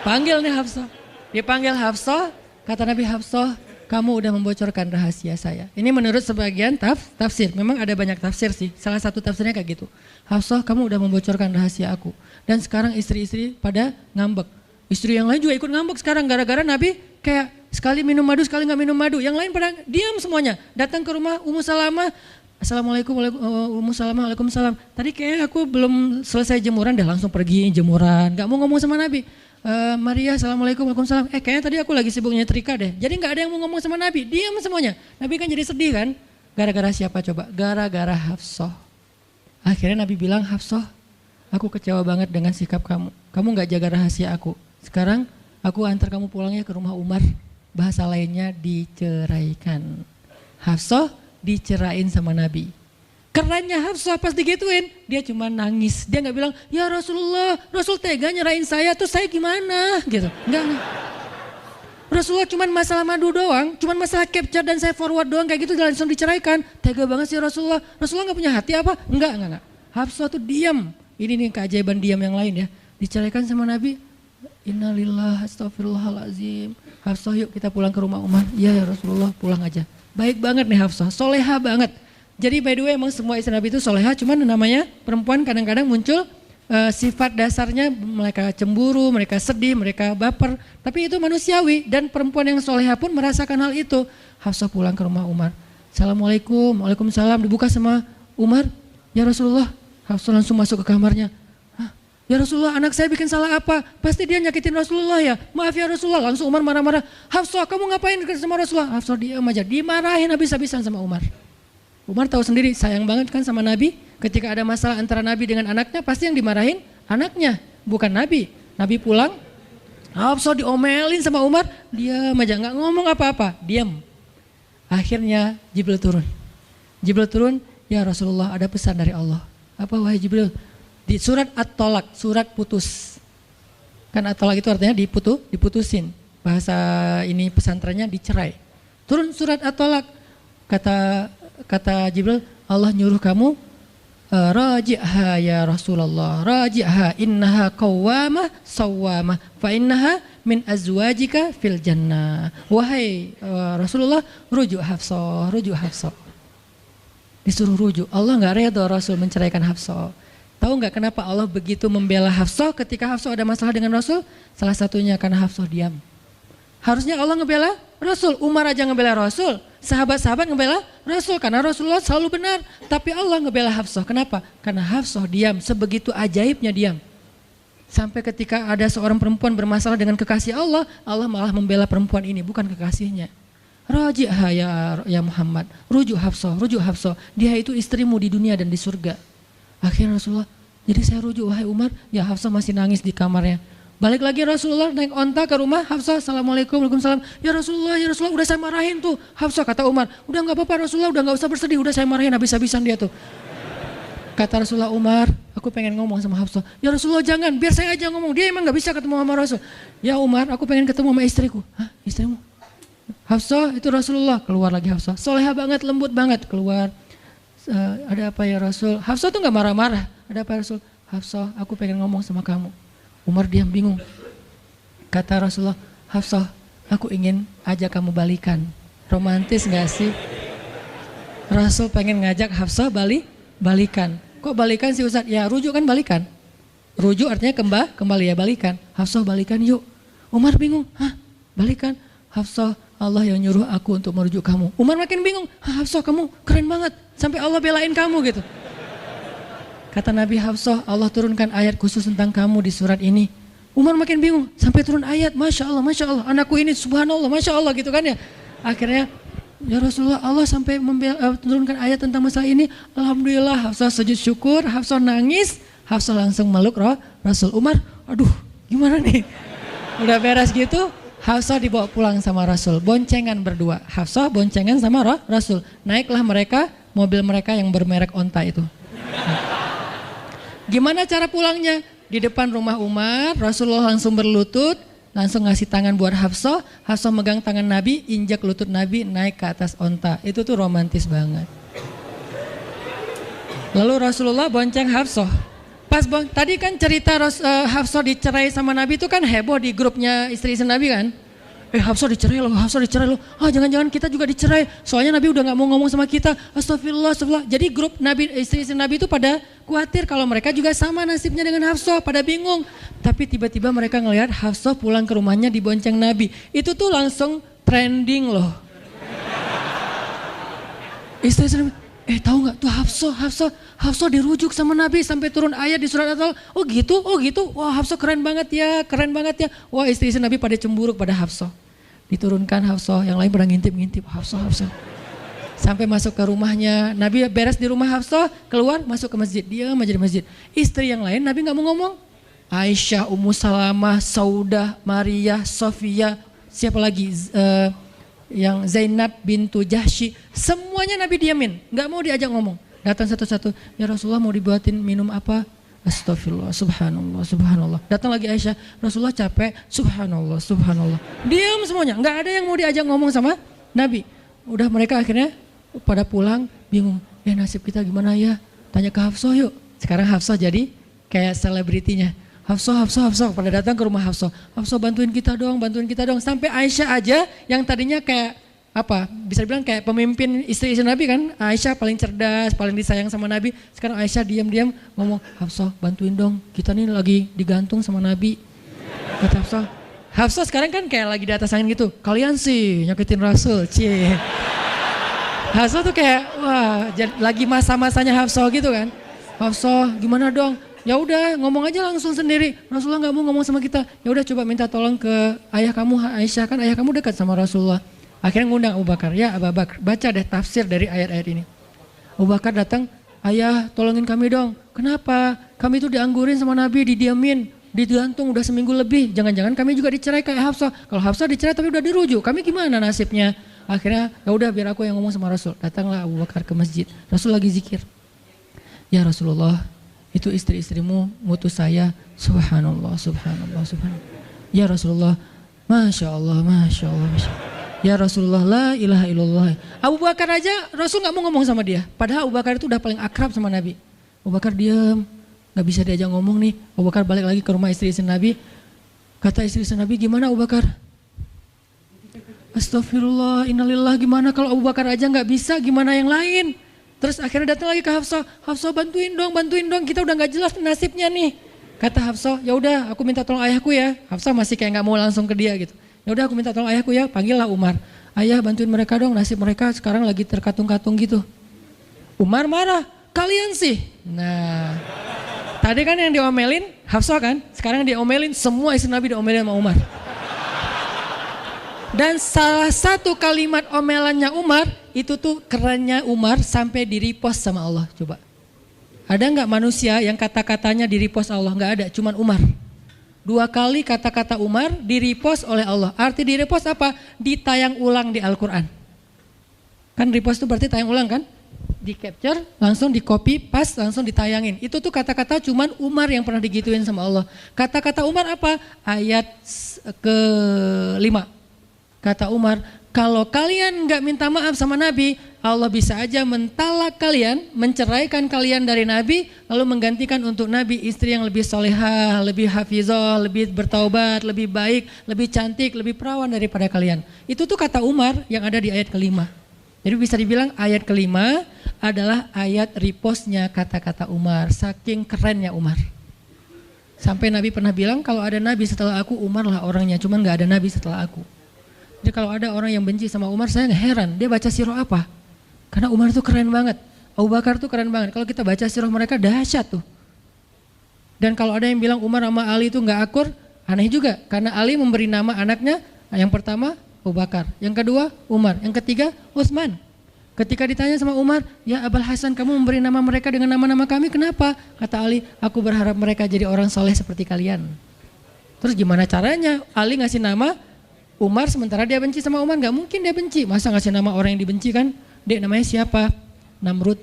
Panggil nih Hafsah. Dipanggil Hafsah, kata Nabi, Hafsah kamu udah membocorkan rahasia saya. Ini menurut sebagian tafsir. Memang ada banyak tafsir sih. Salah satu tafsirnya kayak gitu. Hafsah kamu udah membocorkan rahasia aku. Dan sekarang istri-istri pada ngambek. Istri yang lain juga ikut ngambek sekarang gara-gara Nabi kayak sekali minum madu, sekali nggak minum madu. Yang lain pada diam semuanya. Datang ke rumah Ummu Salamah. Assalamualaikum, Ummu Salamah, waalaikumsalam. Tadi kayak aku belum selesai jemuran, dah langsung pergi jemuran. Gak mau ngomong sama Nabi. Maria, assalamualaikum, waalaikumsalam. Kayaknya tadi aku lagi sibuk nyetrika deh. Jadi nggak ada yang mau ngomong sama Nabi. Diam semuanya. Nabi kan jadi sedih kan. Gara-gara siapa coba? Gara-gara Hafsah. Akhirnya Nabi bilang, Hafsah, aku kecewa banget dengan sikap kamu. Kamu nggak jaga rahasia aku. Sekarang aku antar kamu pulangnya ke rumah Umar. Bahasa lainnya diceraikan. Hafsah dicerain sama Nabi. Kerennya Hafsah pas digituin, dia cuma nangis. Dia nggak bilang, ya Rasulullah, Rasul tega nyerain saya, terus saya gimana? Gitu. Enggak. Rasulullah cuma masalah madu doang, cuma masalah capture dan saya forward doang kayak gitu langsung diceraikan. Tega banget sih Rasulullah. Rasulullah nggak punya hati apa? Enggak. Hafsah tuh diam. Ini nih keajaiban diam yang lain ya. Diceraikan sama Nabi. Innalillah, astagfirullahaladzim. Hafsah yuk kita pulang ke rumah Umar. Iya ya Rasulullah, pulang aja. Baik banget nih Hafsah, soleha banget. Jadi by the way emang semua istri Nabi itu soleha, cuman namanya perempuan kadang-kadang muncul sifat dasarnya mereka cemburu, mereka sedih, mereka baper. Tapi itu manusiawi dan perempuan yang soleha pun merasakan hal itu. Hafsah pulang ke rumah Umar. Assalamualaikum, waalaikumsalam, dibuka sama Umar. Ya Rasulullah, Hafsah langsung masuk ke kamarnya. Ya Rasulullah, anak saya bikin salah apa? Pasti dia nyakitin Rasulullah ya. Maaf ya Rasulullah. Langsung Umar marah-marah. Hafsah, kamu ngapain sama Rasulullah? Hafsah diam aja. Dimarahin habis-habisan sama Umar. Umar tahu sendiri sayang banget kan sama Nabi. Ketika ada masalah antara Nabi dengan anaknya, pasti yang dimarahin anaknya, bukan Nabi. Nabi pulang, Hafsah diomelin sama Umar, diam aja, nggak ngomong apa-apa, diam. Akhirnya Jibril turun. Jibril turun, ya Rasulullah ada pesan dari Allah. Apa wahai Jibril? Di surat At-Tolak, surat putus. Kan At-Tolak itu artinya diputusin. Bahasa ini pesantrennya dicerai. Turun surat At-Tolak. Kata Jibril, Allah nyuruh kamu raji'ha ya Rasulullah, raji'ha innaha qawwamah sawwamah fa innaha min azwajika fil jannah. Wahai Rasulullah, rujuk Hafsah, rujuk Hafsah. Disuruh rujuk. Allah enggak redha Rasul menceraikan Hafsah. Tahu enggak kenapa Allah begitu membela Hafsah ketika Hafsah ada masalah dengan Rasul? Salah satunya karena Hafsah diam. Harusnya Allah ngebela Rasul, Umar aja ngebela Rasul, sahabat-sahabat ngebela Rasul karena Rasulullah selalu benar. Tapi Allah ngebela Hafsah, kenapa? Karena Hafsah diam, sebegitu ajaibnya diam. Sampai ketika ada seorang perempuan bermasalah dengan kekasih Allah, Allah malah membela perempuan ini, bukan kekasihnya. Raji'ha ya Muhammad, rujuk Hafsah, rujuk Hafsah. Dia itu istrimu di dunia dan di surga. Akhirnya Rasulullah, jadi saya rujuk wahai Umar, ya Hafsah masih nangis di kamarnya. Balik lagi Rasulullah naik onta ke rumah Hafsah, assalamualaikum, waalaikumsalam. Ya Rasulullah, udah saya marahin tuh. Hafsah kata Umar, udah nggak apa-apa Rasulullah, udah nggak usah bersedih, udah saya marahin habis-habisan dia tuh. Kata Rasulullah, Umar, aku pengen ngomong sama Hafsah. Ya Rasulullah jangan, biar saya aja ngomong. Dia emang nggak bisa ketemu sama Rasul. Ya Umar, aku pengen ketemu sama istriku. Hah, istrimu? Hafsah itu Rasulullah. Keluar lagi Hafsah, soleha banget, lembut banget. Keluar, ada apa ya Rasul? Hafsah tuh nggak marah-marah. Ada apa ya Rasul? Hafsah, aku pengen ngomong sama kamu. Umar diam bingung. Kata Rasulullah, Hafsah, aku ingin ajak kamu balikan. Romantis gak sih? Rasul pengen ngajak Hafsah balikan. Kok balikan sih Ustaz? Ya rujuk kan balikan. Rujuk artinya kembali ya balikan. Hafsah balikan yuk. Umar bingung, hah balikan? Hafsah, Allah yang nyuruh aku untuk merujuk kamu. Umar makin bingung, Hafsah kamu keren banget. Sampai Allah belain kamu gitu. Kata Nabi, Hafsah, Allah turunkan ayat khusus tentang kamu di surat ini. Umar makin bingung, sampai turun ayat, Masya Allah, anakku ini subhanallah, Masya Allah gitu kan ya. Akhirnya, ya Rasulullah, Allah sampai turunkan ayat tentang masalah ini. Alhamdulillah, Hafsah sujud syukur, Hafsah nangis, Hafsah langsung meluk Rasul. Umar, aduh gimana nih? Udah beres gitu, Hafsah dibawa pulang sama Rasul, boncengan berdua. Hafsah boncengan sama Rasul. Naiklah mereka, mobil mereka yang bermerek onta itu. Gimana cara pulangnya? Di depan rumah Umar, Rasulullah langsung berlutut, langsung ngasih tangan buat Hafsah. Hafsah megang tangan Nabi, injak lutut Nabi, naik ke atas onta. Itu tuh romantis banget. Lalu Rasulullah bonceng Hafsah. Tadi kan cerita Hafsah dicerai sama Nabi itu kan heboh di grupnya istri-istri Nabi kan. Hafsah dicerai loh. Jangan-jangan kita juga dicerai. Soalnya Nabi udah gak mau ngomong sama kita. Astagfirullah. Jadi grup Nabi, istri-istri Nabi itu pada khawatir kalau mereka juga sama nasibnya dengan Hafsah. Pada bingung. Tapi tiba-tiba mereka ngelihat Hafsah pulang ke rumahnya dibonceng Nabi. Itu tuh langsung trending loh. Istri-istri Nabi, tahu nggak tuh Hafsah dirujuk sama Nabi sampai turun ayat di surat At-Talaq. Oh gitu. Wah Hafsah keren banget ya. Wah istri-istri Nabi pada cemburu pada Hafsah. Diturunkan Hafsah, yang lain pada ngintip Hafsah. Sampai masuk ke rumahnya, Nabi beres di rumah Hafsah, keluar masuk ke masjid, dia aja di masjid. Istri yang lain Nabi nggak mau ngomong. Aisyah, Ummu Salamah, Saudah, Maria, Sofia, siapa lagi? Yang Zainab bintu Jahsy, semuanya Nabi diamin, nggak mau diajak ngomong. Datang satu-satu, ya Rasulullah mau dibuatin minum apa? Astagfirullah, subhanallah. Datang lagi Aisyah, Rasulullah capek, subhanallah. Diam semuanya, nggak ada yang mau diajak ngomong sama Nabi. Udah mereka akhirnya pada pulang, bingung. Nasib kita gimana ya? Tanya ke Hafsah yuk. Sekarang Hafsah jadi kayak selebritinya. Hafsah, pada datang ke rumah Hafsah. Hafsah bantuin kita dong. Sampai Aisyah aja yang tadinya kayak bisa dibilang kayak pemimpin istri-istri Nabi kan. Aisyah paling cerdas, paling disayang sama Nabi. Sekarang Aisyah diam-diam ngomong, Hafsah bantuin dong, kita nih lagi digantung sama Nabi. Kata Hafsah sekarang kan kayak lagi di atas angin gitu. Kalian sih nyakitin Rasul, cie. Hafsah tuh kayak wah lagi masa-masanya Hafsah gitu kan. Hafsah gimana dong? Ya udah ngomong aja langsung sendiri. Rasulullah nggak mau ngomong sama kita. Ya udah coba minta tolong ke ayah kamu Aisyah, kan ayah kamu dekat sama Rasulullah. Akhirnya ngundang Abu Bakar. Ya Abu Bakar, baca deh tafsir dari ayat-ayat ini. Abu Bakar datang, ayah tolongin kami dong. Kenapa? Kami itu dianggurin sama Nabi, didiamin. digantung udah seminggu lebih, jangan-jangan kami juga dicerai kayak Hafsah. Kalau Hafsah dicerai tapi udah dirujuk, kami gimana nasibnya? Akhirnya ya udah biar aku yang ngomong sama Rasul. Datanglah Abu Bakar ke masjid, Rasul lagi zikir. Ya Rasulullah, itu istri-istrimu ngutus saya, subhanallah, subhanallah, subhanallah. Ya Rasulullah, Masya Allah, Masya Allah, Masya Allah. Ya Rasulullah, la ilaha illallah. Abu Bakar aja Rasul gak mau ngomong sama dia. Padahal Abu Bakar itu udah paling akrab sama Nabi. Abu Bakar diam, gak bisa diajak ngomong nih. Abu Bakar balik lagi ke rumah istri-istri Nabi. Kata istri-istri Nabi, gimana Abu Bakar? Astagfirullah, innalillah, gimana kalau Abu Bakar aja gak bisa, gimana yang lain? Terus akhirnya datang lagi ke Hafsah. Hafsah bantuin dong, kita udah gak jelas nasibnya nih. Kata Hafsah, ya udah aku minta tolong ayahku ya. Hafsah masih kayak gak mau langsung ke dia gitu. Ya udah aku minta tolong ayahku ya, panggillah Umar. Ayah bantuin mereka dong, nasib mereka sekarang lagi terkatung-katung gitu. Umar marah, kalian sih. Nah, tadi kan yang diomelin Hafsah kan, sekarang diomelin semua istri Nabi diomelin sama Umar. Dan salah satu kalimat omelannya Umar, itu tuh kerennya Umar sampai di-repost sama Allah. Coba, ada nggak manusia yang kata-katanya di-repost Allah? Nggak ada, cuman Umar. 2 kali kata-kata Umar di-repost oleh Allah. Arti di-repost apa? Ditayang ulang di Al-Quran. Kan repost itu berarti tayang ulang kan? Di capture, langsung di copy, paste, langsung ditayangin. Itu tuh kata-kata cuman Umar yang pernah digituin sama Allah. Kata-kata Umar apa? Ayat ke-5. Kata Umar, kalau kalian gak minta maaf sama Nabi, Allah bisa aja mentalak kalian, menceraikan kalian dari Nabi, lalu menggantikan untuk Nabi istri yang lebih solehah, lebih hafizah, lebih bertaubat, lebih baik, lebih cantik, lebih perawan daripada kalian. Itu tuh kata Umar yang ada di ayat ke-5. Jadi bisa dibilang ayat ke-5 adalah ayat repostnya kata-kata Umar, saking kerennya Umar. Sampai Nabi pernah bilang kalau ada Nabi setelah aku, Umar lah orangnya, cuman gak ada Nabi setelah aku. Jadi kalau ada orang yang benci sama Umar, saya heran, dia baca sirah apa? Karena Umar itu keren banget, Abu Bakar tuh keren banget. Kalau kita baca sirah mereka dahsyat tuh. Dan kalau ada yang bilang Umar sama Ali itu gak akur, aneh juga. Karena Ali memberi nama anaknya, yang pertama Abu Bakar, yang kedua Umar, yang ketiga Utsman. Ketika ditanya sama Umar, ya Abul Hasan kamu memberi nama mereka dengan nama-nama kami, kenapa? Kata Ali, aku berharap mereka jadi orang soleh seperti kalian. Terus gimana caranya Ali ngasih nama Umar sementara dia benci sama Umar? Gak mungkin dia benci, masa ngasih nama orang yang dibenci kan? Dek namanya siapa? Namrud.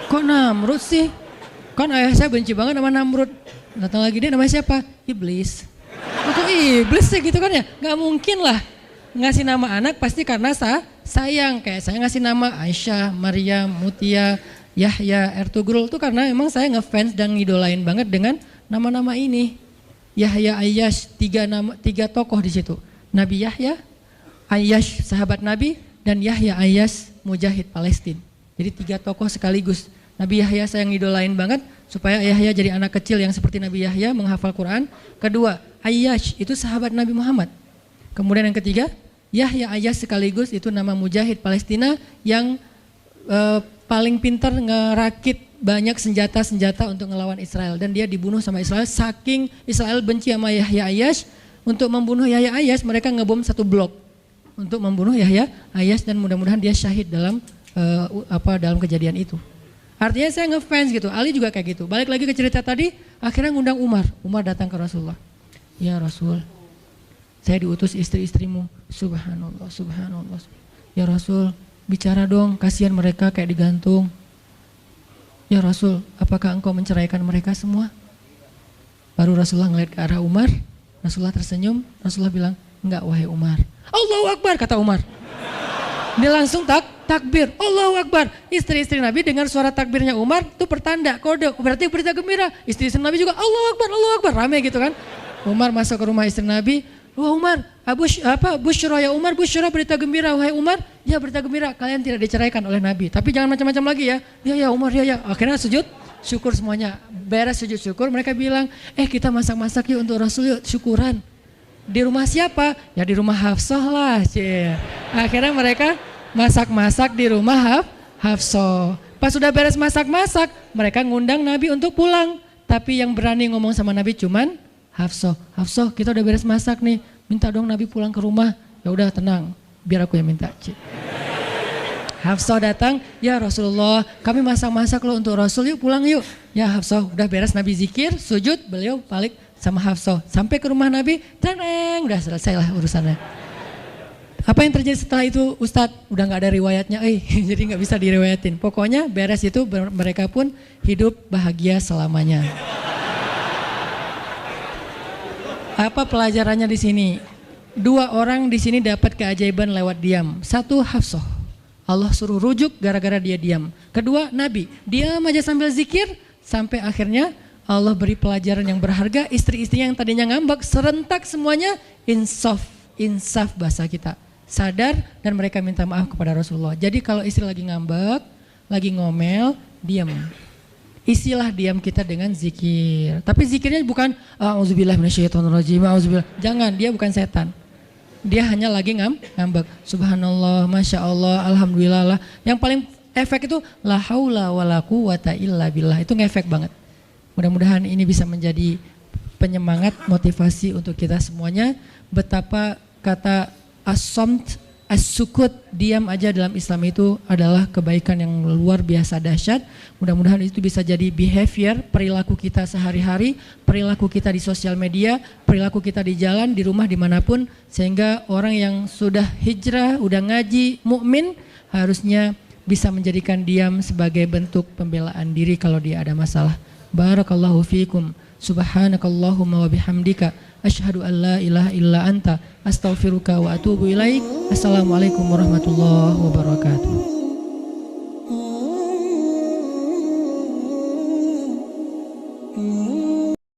Kok Namrud sih? Kan ayah saya benci banget sama Namrud. Datang lagi, dek namanya siapa? Iblis. Kok iblis sih gitu kan ya? Gak mungkin lah. Ngasih nama anak pasti karena sayang. Kayak saya ngasih nama Aisyah, Maryam, Mutia, Yahya, Ertugrul itu karena memang saya ngefans dan ngidolain banget dengan nama-nama ini. Yahya, Ayyash, 3 tokoh di situ. Nabi Yahya, Ayyash sahabat Nabi, dan Yahya Ayyash mujahid Palestina. Jadi 3 tokoh sekaligus. Nabi Yahya saya ngidolain banget supaya Yahya jadi anak kecil yang seperti Nabi Yahya menghafal Quran. Kedua, Ayyash itu sahabat Nabi Muhammad. Kemudian yang ketiga, Yahya Ayyash sekaligus itu nama mujahid Palestina yang paling pintar ngerakit banyak senjata-senjata untuk ngelawan Israel, dan dia dibunuh sama Israel. Saking Israel benci sama Yahya Ayyash, untuk membunuh Yahya Ayyash mereka ngebom 1 blok untuk membunuh Yahya Ayyash, dan mudah-mudahan dia syahid dalam dalam kejadian itu. Artinya saya ngefans gitu. Ali juga kayak gitu. Balik lagi ke cerita tadi, akhirnya ngundang Umar. Umar datang ke Rasulullah. Ya Rasul, saya diutus istri-istrimu. Subhanallah, subhanallah. Ya Rasul, bicara dong, kasihan mereka kayak digantung. Ya Rasul, apakah engkau menceraikan mereka semua? Baru Rasulullah ngeliat ke arah Umar, Rasulullah tersenyum, Rasulullah bilang, enggak wahai Umar. Allahu Akbar, kata Umar. Dia langsung takbir, Allahu Akbar. Istri-istri Nabi dengar suara takbirnya Umar, itu pertanda, kode, berarti berita gembira. Istri-istri Nabi juga Allahu Akbar, rame gitu kan. Umar masuk ke rumah istri Nabi, wah Umar, Busyra ya Umar, Busyra berita gembira, wahai Umar, ya berita gembira, kalian tidak diceraikan oleh Nabi. Tapi jangan macam-macam lagi ya. Ya Umar, ya. Akhirnya sujud syukur semuanya. Beres sujud syukur, mereka bilang, kita masak-masak yuk untuk Rasul, yuk syukuran. Di rumah siapa? Ya di rumah Hafsah lah. Akhirnya mereka masak-masak di rumah Hafsah. Pas sudah beres masak-masak, mereka ngundang Nabi untuk pulang. Tapi yang berani ngomong sama Nabi cuman Hafsah, kita udah beres masak nih, minta dong Nabi pulang ke rumah. Ya udah tenang, biar aku yang minta. Hafsah datang, ya Rasulullah, kami masak-masak loh untuk Rasul, yuk pulang yuk. Ya Hafsah, udah beres Nabi zikir, sujud, beliau balik sama Hafsah. Sampai ke rumah Nabi, teneng, udah selesai lah urusannya. Apa yang terjadi setelah itu Ustadz? Udah gak ada riwayatnya, jadi gak bisa diriwayatin. Pokoknya beres itu mereka pun hidup bahagia selamanya. Apa pelajarannya di sini? 2 orang di sini dapat keajaiban lewat diam. 1 Hafsah, Allah suruh rujuk gara-gara dia diam. 2 Nabi, diam aja sambil zikir sampai akhirnya Allah beri pelajaran yang berharga. Istri-istri yang tadinya ngambek serentak semuanya insaf bahasa kita. Sadar dan mereka minta maaf kepada Rasulullah. Jadi kalau istri lagi ngambek, lagi ngomel, diam. Isilah diam kita dengan zikir. Tapi zikirnya bukan auzubillah minasyaitonirrajim, auzubillah. Jangan, dia bukan setan. Dia hanya lagi ngambek. Subhanallah, Masya Allah, Alhamdulillah lah. Yang paling efek itu la haula wala quwata illa billah. Itu ngefek banget. Mudah-mudahan ini bisa menjadi penyemangat, motivasi untuk kita semuanya. Betapa kata as-samt, as-sukut, diam aja dalam Islam itu adalah kebaikan yang luar biasa dahsyat. Mudah-mudahan itu bisa jadi behavior, perilaku kita sehari-hari, perilaku kita di sosial media, perilaku kita di jalan, di rumah, dimanapun. Sehingga orang yang sudah hijrah, udah ngaji, mukmin harusnya bisa menjadikan diam sebagai bentuk pembelaan diri kalau dia ada masalah. Barakallahu fiikum. Subhanakallahumma wa bihamdika asyhadu an la ilaha illa anta astaghfiruka wa atubu ilaik. Assalamualaikum warahmatullahi wabarakatuh.